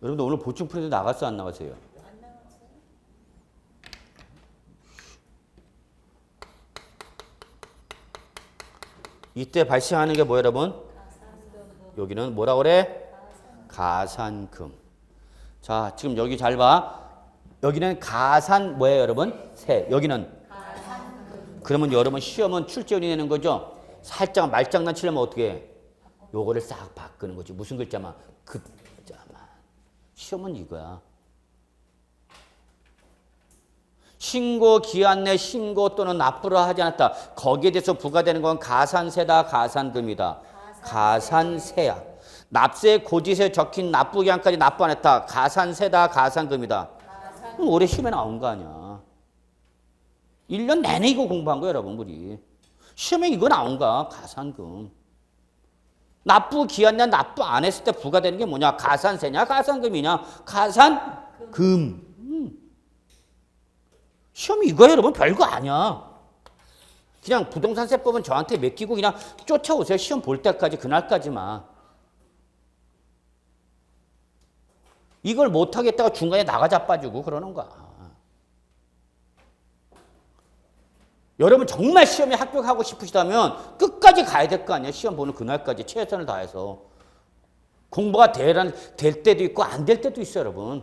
여러분들 오늘 보충 프린트 나갔어, 안 나갔어요? 이때 발생하는 게 뭐예요, 여러분? 여기는 뭐라 그래? 가산금. 자, 지금 여기 잘 봐. 여기는 가산 뭐예요, 여러분? 세. 여기는 가산금. 그러면 여러분 시험은 출제원이 내는 거죠? 살짝 말장난 치려면 어떻게 해? 요거를 싹 바꾸는 거지. 무슨 글자만? 글자만. 시험은 이거야. 신고 기한 내 신고 또는 납부를 하지 않았다. 거기에 대해서 부과되는 건 가산세다, 가산금이다. 가산세야. 납세 고지서에 적힌 납부 기한까지 납부 안 했다. 가산세다, 가산금이다. 그럼 올해 시험에 나온 거 아니야. 1년 내내 이거 공부한 거야, 여러분, 우리. 시험에 이거 나온 거야, 가산금. 납부 기한 내 납부 안 했을 때 부과되는 게 뭐냐? 가산세냐, 가산금이냐? 가산금. 시험이 이거야, 여러분. 별거 아니야. 그냥 부동산세법은 저한테 맡기고 그냥 쫓아오세요. 시험 볼 때까지, 그날까지만. 이걸 못하겠다가 중간에 나가 자빠지고 그러는 거야. 여러분 정말 시험에 합격하고 싶으시다면 끝까지 가야 될 거 아니에요. 시험 보는 그날까지 최선을 다해서. 공부가 될 때도 있고 안 될 때도 있어요, 여러분.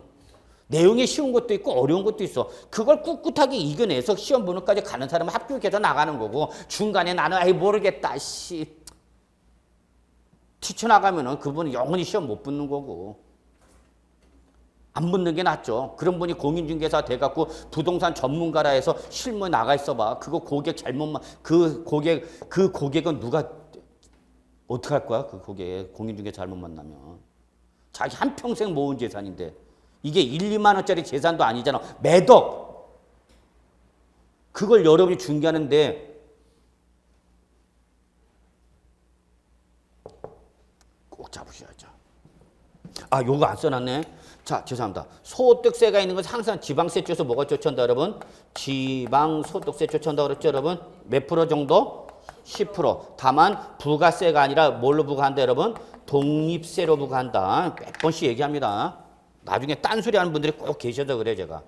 내용이 쉬운 것도 있고 어려운 것도 있어. 그걸 꿋꿋하게 이겨내서 시험 보는 까지 가는 사람은 합격해서 나가는 거고, 중간에 나는 아이 모르겠다 튀쳐나가면은 그분은 영원히 시험 못 붙는 거고. 안 붙는 게 낫죠. 그런 분이 공인중개사 돼갖고 부동산 전문가라 해서 실무에 나가 있어봐. 그거 고객 그 고객은 누가 어떻게 할 거야? 그 고객 공인중개사 잘못 만나면 자기 한평생 모은 재산인데 이게 1, 2만 원짜리 재산도 아니잖아. 매덕. 그걸 여러분이 중개하는데 꼭 잡으셔야죠. 아, 요거 안 써놨네. 자, 죄송합니다. 소득세가 있는 건 항상 지방세 쪽에서 뭐가 쫓아온다, 여러분? 지방소득세 쫓아온다 그랬죠, 여러분? 몇 프로 정도? 10%. 다만 부가세가 아니라 뭘로 부과한다, 여러분? 독립세로 부과한다. 몇 번씩 얘기합니다. 나중에 딴소리 하는 분들이 꼭 계셔서 그래, 제가.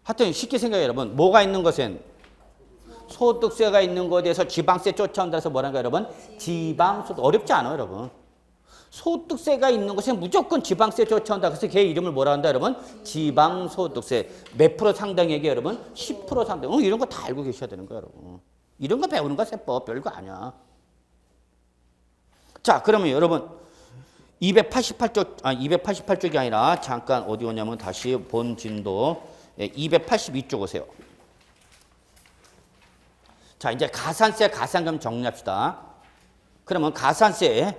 하여튼 쉽게 생각해요, 여러분. 뭐가 있는 것은? 소득세가 있는 것에 대해서 지방세 쫓아온다 해서 뭐란가, 여러분? 지방소득. 어렵지 않아요, 여러분. 소득세가 있는 것은 무조건 지방세 쫓아온다. 그래서 걔 이름을 뭐라 한다, 여러분? 지방소득세. 몇 프로 상당액이, 여러분? 10% 상당. 이런 거 다 알고 계셔야 되는 거예요, 여러분. 이런 거 배우는 거 세법 별거 아니야. 자, 그러면 여러분 288쪽이 아니라 잠깐 어디 오냐면 다시 본 진도 282쪽 오세요. 자, 이제 가산세, 가산금 정리합시다. 그러면 가산세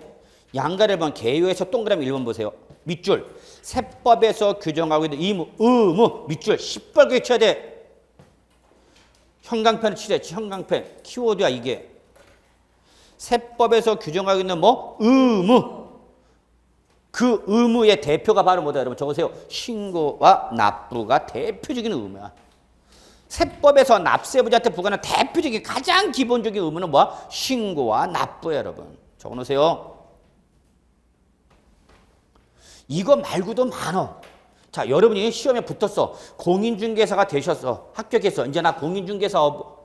양가를 본 개요에서 동그라미 1번 보세요. 밑줄. 세법에서 규정하고 있는 의무 밑줄 시뻘겋게 쳐야 돼. 형광펜을 칠했지. 형광펜. 키워드야 이게. 세법에서 규정하고 있는 의무. 그 의무의 대표가 바로 뭐다, 여러분? 적으세요. 신고와 납부가 대표적인 의무야. 세법에서 납세부자한테 부과하는 대표적인 가장 기본적인 의무는 뭐야? 신고와 납부야, 여러분. 적어놓으세요. 이거 말고도 많어. 자, 여러분이 시험에 붙었어. 공인중개사가 되셨어. 합격했어. 이제 나 공인중개사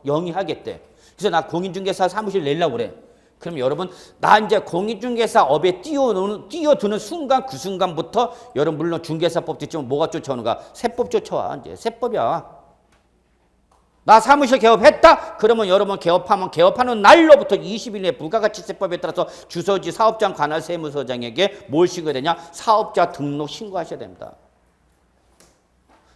영위하겠대. 그래서 나 공인중개사 사무실 내려고 그래. 그럼 여러분 나 이제 공인중개사업에 뛰어드는 순간 그 순간부터 여러분 물론 중개사법도 있지만 뭐가 쫓아오는가? 세법 쫓아와. 이제 세법이야. 나 사무실 개업했다? 그러면 여러분 개업하는 날로부터 20일 내에 부가가치세법에 따라서 주소지 사업장 관할 세무서장에게 뭘 신고해야 되냐? 사업자 등록 신고하셔야 됩니다.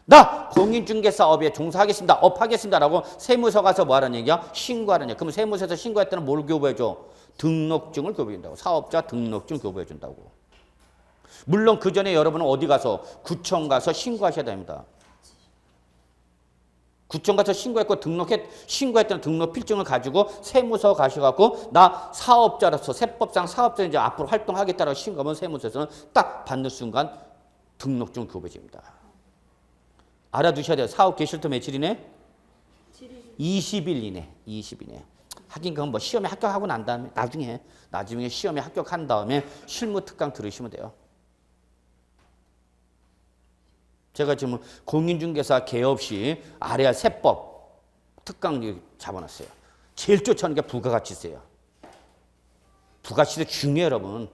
나 공인중개사업에 종사하겠습니다. 업하겠습니다라고 세무서 가서 뭐 하라는 얘기야? 신고하라는 얘기야. 그럼 세무서에서 신고했다는 뭘 교부해줘? 등록증을 교부해준다고. 사업자 등록증 교부해준다고. 물론 그 전에 여러분은 어디 가서? 구청 가서 신고하셔야 됩니다. 구청 가서 신고했다는 등록 필증을 가지고 세무서 가셔갖고 나 사업자로서 세법상 사업자 이제 앞으로 활동하겠다라고 신고하면 세무서에서는 딱 받는 순간 등록증 교부해줍니다. 알아두셔야 돼요. 사업 개시일부터 며칠이네? 20일 이내. 20일 이내. 하긴 그건 뭐 시험에 합격하고 난 다음에 나중에 시험에 합격한 다음에 실무 특강 들으시면 돼요. 제가 지금 공인중개사 개업 시 아래아 세법 특강 잡아놨어요. 제일 쫓아오는 게 부가가치세요. 부가치세 중요해요, 여러분.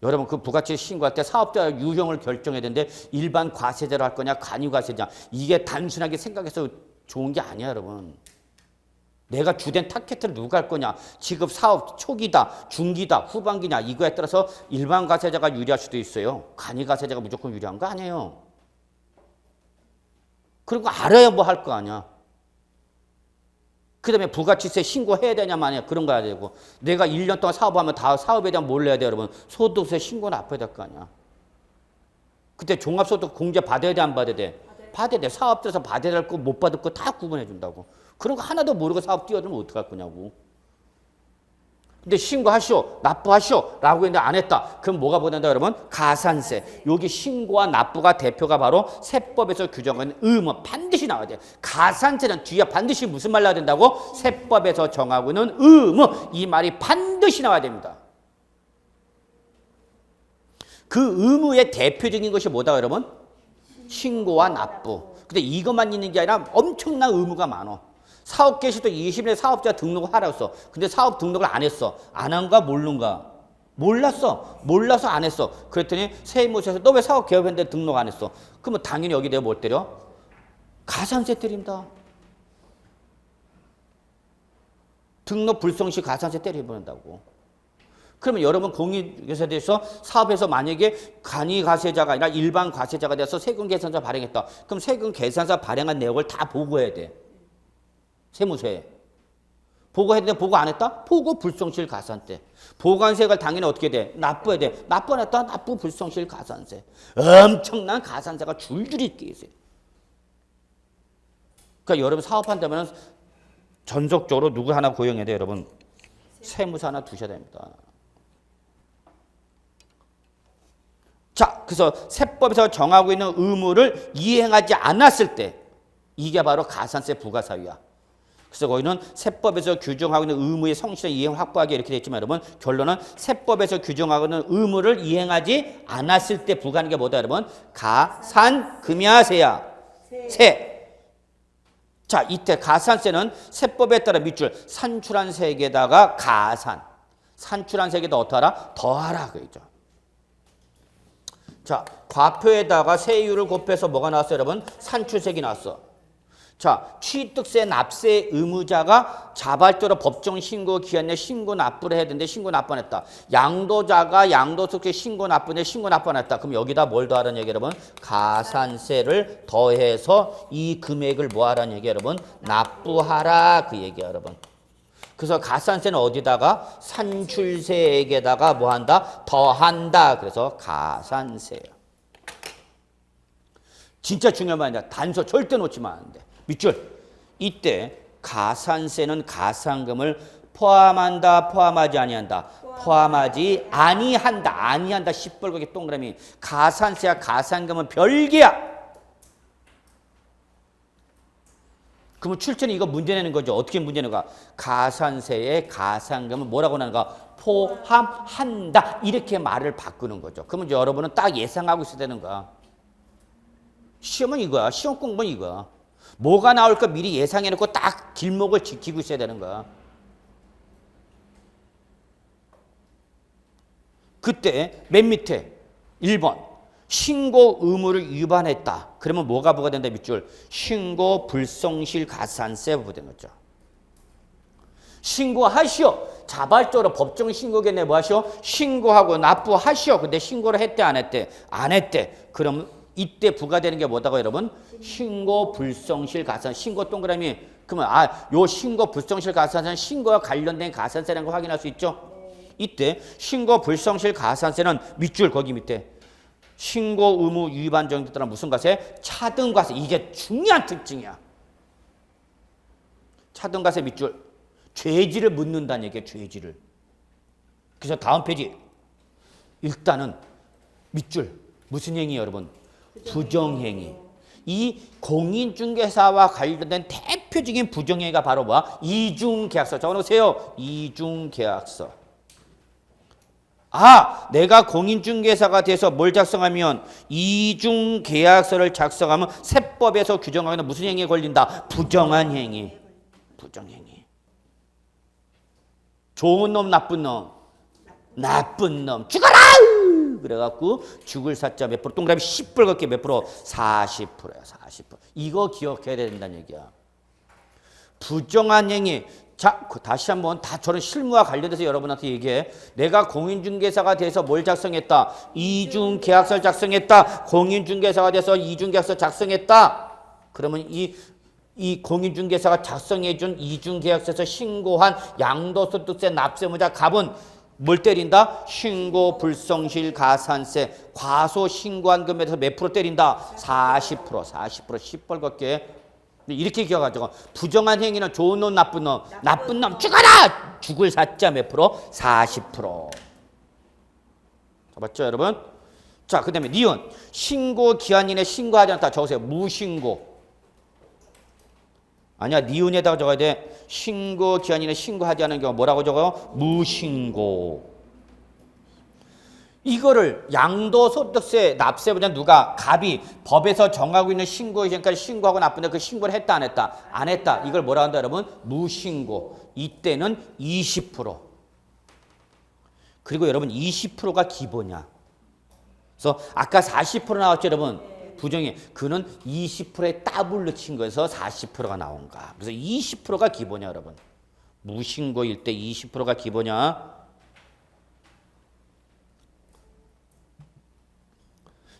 여러분 그 부가치 신고할 때 사업자 유형을 결정해야 되는데 일반 과세자로 할 거냐 간이과세자 이게 단순하게 생각해서 좋은 게 아니야 여러분. 내가 주된 타겟을 누가 할 거냐 지급 사업 초기다 중기다 후반기냐 이거에 따라서 일반 과세자가 유리할 수도 있어요. 간이과세자가 무조건 유리한 거 아니에요. 그리고 알아야 뭐 할 거 아니야. 그 다음에 부가치세 신고해야 되냐 마냐 그런 거 해야 되고 내가 1년 동안 사업하면 다 사업에 대한 뭘 내야 돼 여러분. 소득세 신고는 앞에 될 거 아니야. 그때 종합소득 공제 받아야 돼 안 받아야 돼? 받아야 돼. 사업자에서 받아야 될 거 못 받을 거 다 구분해 준다고. 그런 거 하나도 모르고 사업 뛰어들면 어떡할 거냐고. 근데 신고하시오, 납부하시오 라고 했는데 안 했다. 그럼 뭐가 보낸다 여러분? 가산세. 여기 신고와 납부가 대표가 바로 세법에서 규정하는 의무 반드시 나와야 돼요. 가산세는 뒤에 반드시 무슨 말 나와야 된다고? 세법에서 정하고 있는 의무. 이 말이 반드시 나와야 됩니다. 그 의무의 대표적인 것이 뭐다 여러분? 신고와 납부. 근데 이것만 있는 게 아니라 엄청난 의무가 많아. 사업 개시도 20일에 사업자 등록을 하라고 했어. 근데 사업 등록을 안 했어. 안 한가 모르는가? 몰라서 안 했어. 그랬더니 세무서에서 너 왜 사업 개업했는데 등록 안 했어? 그러면 당연히 여기 내가 뭘 때려? 가산세 때립니다. 등록 불성 시 가산세 때려버린다고. 그러면 여러분 공인중개사에 대해서 사업에서 만약에 간이과세자가 아니라 일반 과세자가 돼서 세금 계산서 발행했다. 그럼 세금 계산서 발행한 내역을 다 보고해야 돼. 세무서에. 보고해야 돼. 보고 안 했다? 보고 불성실 가산세. 보관세가 당연히 어떻게 돼? 납부해야 돼. 납부 안 했다? 납부 불성실 가산세. 엄청난 가산세가 줄줄이 끼 있어요. 그러니까 여러분 사업한다면 전속적으로 누구 하나 고용해야 돼 여러분? 세무서 하나 두셔야 됩니다. 자, 그래서 세법에서 정하고 있는 의무를 이행하지 않았을 때 이게 바로 가산세 부과사유야. 그래서 거기는 세법에서 규정하고 있는 의무의 성실한 이행 확보하기 이렇게 돼 있지만 여러분 결론은 세법에서 규정하고 있는 의무를 이행하지 않았을 때 부과하는 게 뭐다 여러분? 가산금야세야. 세. 자, 이때 가산세는 세법에 따라 밑줄 산출한 세액에다가 가산. 산출한 세액에다 어떻게 하라? 더하라 그러죠. 자, 과표에다가 세율을 곱해서 뭐가 나왔어요, 여러분? 산출세액이 나왔어. 자, 취득세 납세 의무자가 자발적으로 법정 신고 기한 내에 신고 납부를 해야 되는데 신고 납부 안 했다. 양도자가 양도소득세 신고 납부인데 신고 납부 안 했다. 그럼 여기다 뭘 더하라는 얘기 여러분? 가산세를 더해서 이 금액을 뭐 하라는 얘기 여러분? 납부하라 그 얘기야 여러분. 그래서 가산세는 어디다가? 산출세액에다가 뭐 한다? 더한다. 그래서 가산세예요. 진짜 중요한 말이야. 단서 절대 놓치면 안 돼. 밑줄. 이때 가산세는 가산금을 포함한다, 포함하지 아니한다. 포함하지 아니한다. 아니한다. 시뻘겋게 동그라미. 가산세와 가산금은 별개야. 그러면 출제는 이거 문제 내는 거죠. 어떻게 문제 내는가? 가산세의 가산금은 뭐라고 하는가? 포함한다. 이렇게 말을 바꾸는 거죠. 그러면 이제 여러분은 딱 예상하고 있어야 되는 거야. 시험은 이거야. 시험 공부는 이거야. 뭐가 나올까 미리 예상해놓고 딱 길목을 지키고 있어야 되는 거야. 그때 맨 밑에 1번 신고 의무를 위반했다. 그러면 뭐가 부과된다 밑줄? 신고 불성실 가산세 부과된 거죠. 신고하시오. 자발적으로 법정 신고겠네. 뭐 하시오? 신고하고 납부하시오. 근데 신고를 했대 안 했대? 안 했대. 그럼 이때 부과되는 게 뭐다고 여러분? 신고 불성실 가산. 신고 동그라미. 그러면 요 신고 불성실 가산세는 신고와 관련된 가산세라는 거 확인할 수 있죠? 이때 신고 불성실 가산세는 밑줄 거기 밑에 신고 의무 위반 정도에 따라 무슨 과세? 차등과세. 이게 중요한 특징이야. 차등과세 밑줄. 죄질을 묻는다는 얘기야. 죄질을. 그래서 다음 페이지. 일단은 밑줄. 무슨 행위 여러분? 부정행위. 이 공인중개사와 관련된 대표적인 부정행위가 바로 뭐야? 이중계약서. 적어놓으세요. 이중계약서. 내가 공인중개사가 돼서 뭘 작성하면 이중계약서를 작성하면 세법에서 규정하는 무슨 행위에 걸린다? 부정한 행위. 부정행위. 좋은 놈, 나쁜 놈. 나쁜 놈. 죽어라! 그래갖고 죽을 사자 몇 프로? 동그라미 10불 걷게 몇 프로? 40%야. 40%. 이거 기억해야 된다는 얘기야. 부정한 행위. 자, 다시 한번 다 저런 실무와 관련돼서 여러분한테 얘기해. 내가 공인중개사가 돼서 뭘 작성했다? 이중계약서를 작성했다. 공인중개사가 돼서 이중계약서 작성했다. 그러면 이 공인중개사가 작성해준 이중계약서에서 신고한 양도소득세 납세무자 값은 뭘 때린다? 신고 불성실 가산세 과소 신고한 금액에서 몇 프로 때린다? 40%. 40% 10벌 걷게. 이렇게 기억하죠. 부정한 행위는 좋은 놈, 나쁜 놈. 나쁜 놈 죽어라! 죽을 사자 몇 프로? 40%. 맞죠, 여러분? 자, 그 다음에 니은. 신고 기한 이내 신고하지 않다. 적으세요. 무신고. 아니야, 니은에다가 적어야 돼. 신고 기한 이내 신고하지 않은 경우 뭐라고 적어요? 무신고. 이거를 양도소득세 납세보다 누가 갑이 법에서 정하고 있는 신고 기간까지 신고하고 납부인데 그 신고를 했다 안 했다? 안 했다. 이걸 뭐라 한다 여러분? 무신고. 이때는 20%. 그리고 여러분 20%가 기본이야. 그래서 아까 40% 나왔죠 여러분? 부정이 그는 20%에 더블로 친 거에서 40%가 나온 거야. 그래서 20%가 기본이야 여러분. 무신고일 때 20%가 기본이야.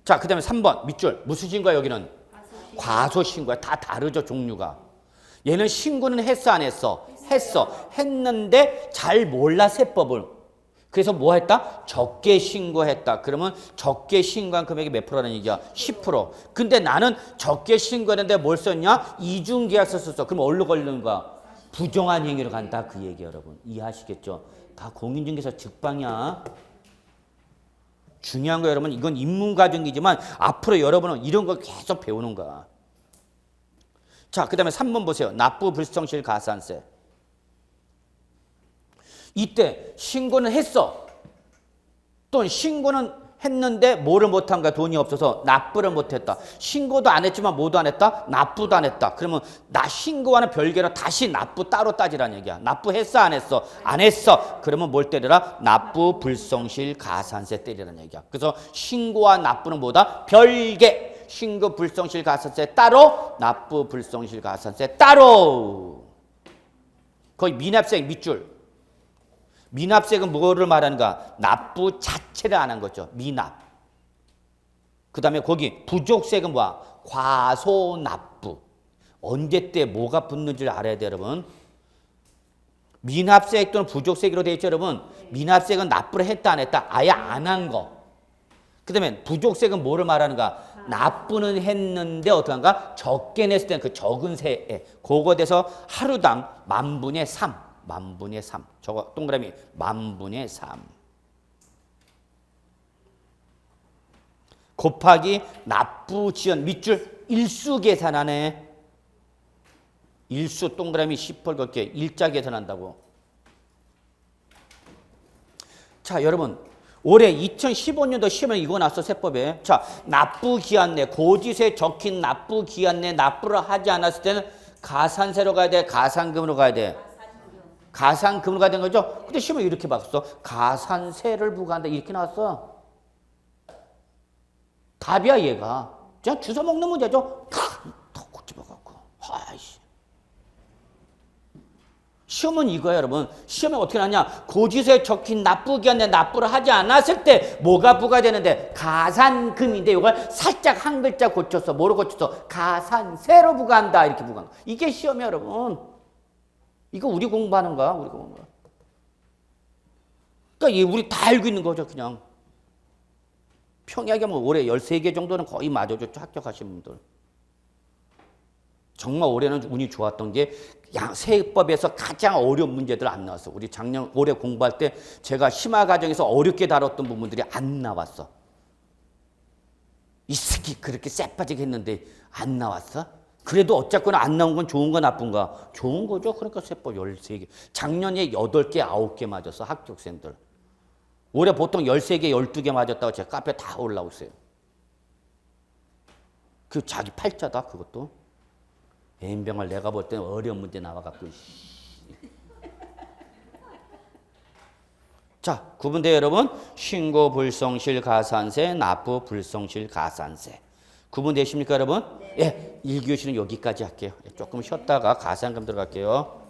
자, 그 다음에 3번 밑줄. 무슨 신고야 여기는? 과소신고야. 다 다르죠 종류가. 얘는 신고는 했어 안 했어? 했어. 했는데 잘 몰라 세법을. 그래서 뭐 했다? 적게 신고했다. 그러면 적게 신고한 금액이 몇 프로라는 얘기야? 10%. 근데 나는 적게 신고했는데 뭘 썼냐? 이중계약서 썼어. 그럼 어디로 걸리는 거야? 부정한 행위로 간다. 그 얘기 여러분. 이해하시겠죠? 다 공인중개사 직방이야. 중요한 거 여러분 이건 입문 과정이지만 앞으로 여러분은 이런 거 계속 배우는 거야. 자, 그 다음에 3번 보세요. 납부 불성실 가산세. 이때 신고는 했어. 또는 신고는 했는데 뭐를 못한 거야? 돈이 없어서 납부를 못했다. 신고도 안 했지만 뭐도 안 했다? 납부도 안 했다. 그러면 나 신고와는 별개로 다시 납부 따로 따지라는 얘기야. 납부했어 안 했어? 안 했어. 그러면 뭘 때리라? 납부 불성실 가산세 때리라는 얘기야. 그래서 신고와 납부는 뭐다? 별개. 신고 불성실 가산세 따로, 납부 불성실 가산세 따로. 거의 미납세 밑줄. 미납세는 뭐를 말하는가? 납부 자체를 안 한 거죠. 미납. 그 다음에 거기 부족세는 뭐야? 과소납부. 언제 때 뭐가 붙는지를 알아야 돼요, 여러분. 미납세액 또는 부족세액으로 되어 있죠, 여러분. 미납세액은 납부를 했다 안 했다? 아예 안 한 거. 그 다음에 부족세액은 뭐를 말하는가? 납부는 했는데 어떡한가? 적게 냈을 때는 그 적은 세액. 그거에 대해서 하루당 10,000분의 3. 10,000분의 3. 저거 동그라미 10,000분의 3. 곱하기 납부 지연 밑줄 일수 계산하네. 일수 동그라미 10펄 걷게 일자 계산한다고. 자, 여러분 올해 2015년도 시험에 이거 나왔어 세법에. 자, 납부 기한 내 고지서에 적힌 납부 기한 내 납부를 하지 않았을 때는 가산세로 가야 돼? 가산금으로 가야 돼? 가산금을 된 거죠. 근데 시험에 이렇게 봤어. 가산세를 부과한다. 이렇게 나왔어. 답이야, 얘가. 그냥 주워 먹는 문제죠. 턱 집어갖고. 아이씨. 시험은 이거야, 여러분. 시험에 어떻게 나냐? 고지서에 적힌 납부기한에 납부를 하지 않았을 때 뭐가 부과되는데? 가산금인데 이걸 살짝 한 글자 고쳤어. 뭐로 고쳤어? 가산세로 부과한다. 이렇게 부과한 거. 이게 시험이야, 여러분. 이거 우리 공부하는 거야, 우리 공부. 그러니까 우리 다 알고 있는 거죠, 그냥. 평이하게 뭐 올해 13개 정도는 거의 맞아줬죠, 합격하신 분들. 정말 올해는 운이 좋았던 게 세법에서 가장 어려운 문제들 안 나왔어. 우리 올해 공부할 때 제가 심화 과정에서 어렵게 다뤘던 부분들이 안 나왔어. 이 새끼 그렇게 쎄빠지게 했는데 안 나왔어? 그래도 어쨌거나 안 나온 건 좋은 거 나쁜가? 좋은 거죠. 그러니까 세법 13개. 작년에 8개, 9개 맞았어, 합격생들. 올해 보통 13개, 12개 맞았다고 제가 카페 다 올라오고 있어요. 그 자기 팔자다, 그것도. 애인병을 내가 볼 때는 어려운 문제 나와갖고. 자, 구분돼요, 여러분. 신고 불성실 가산세, 납부 불성실 가산세. 구분되십니까, 여러분? 네. 예, 1교시는 여기까지 할게요. 조금 쉬었다가 가산금 들어갈게요.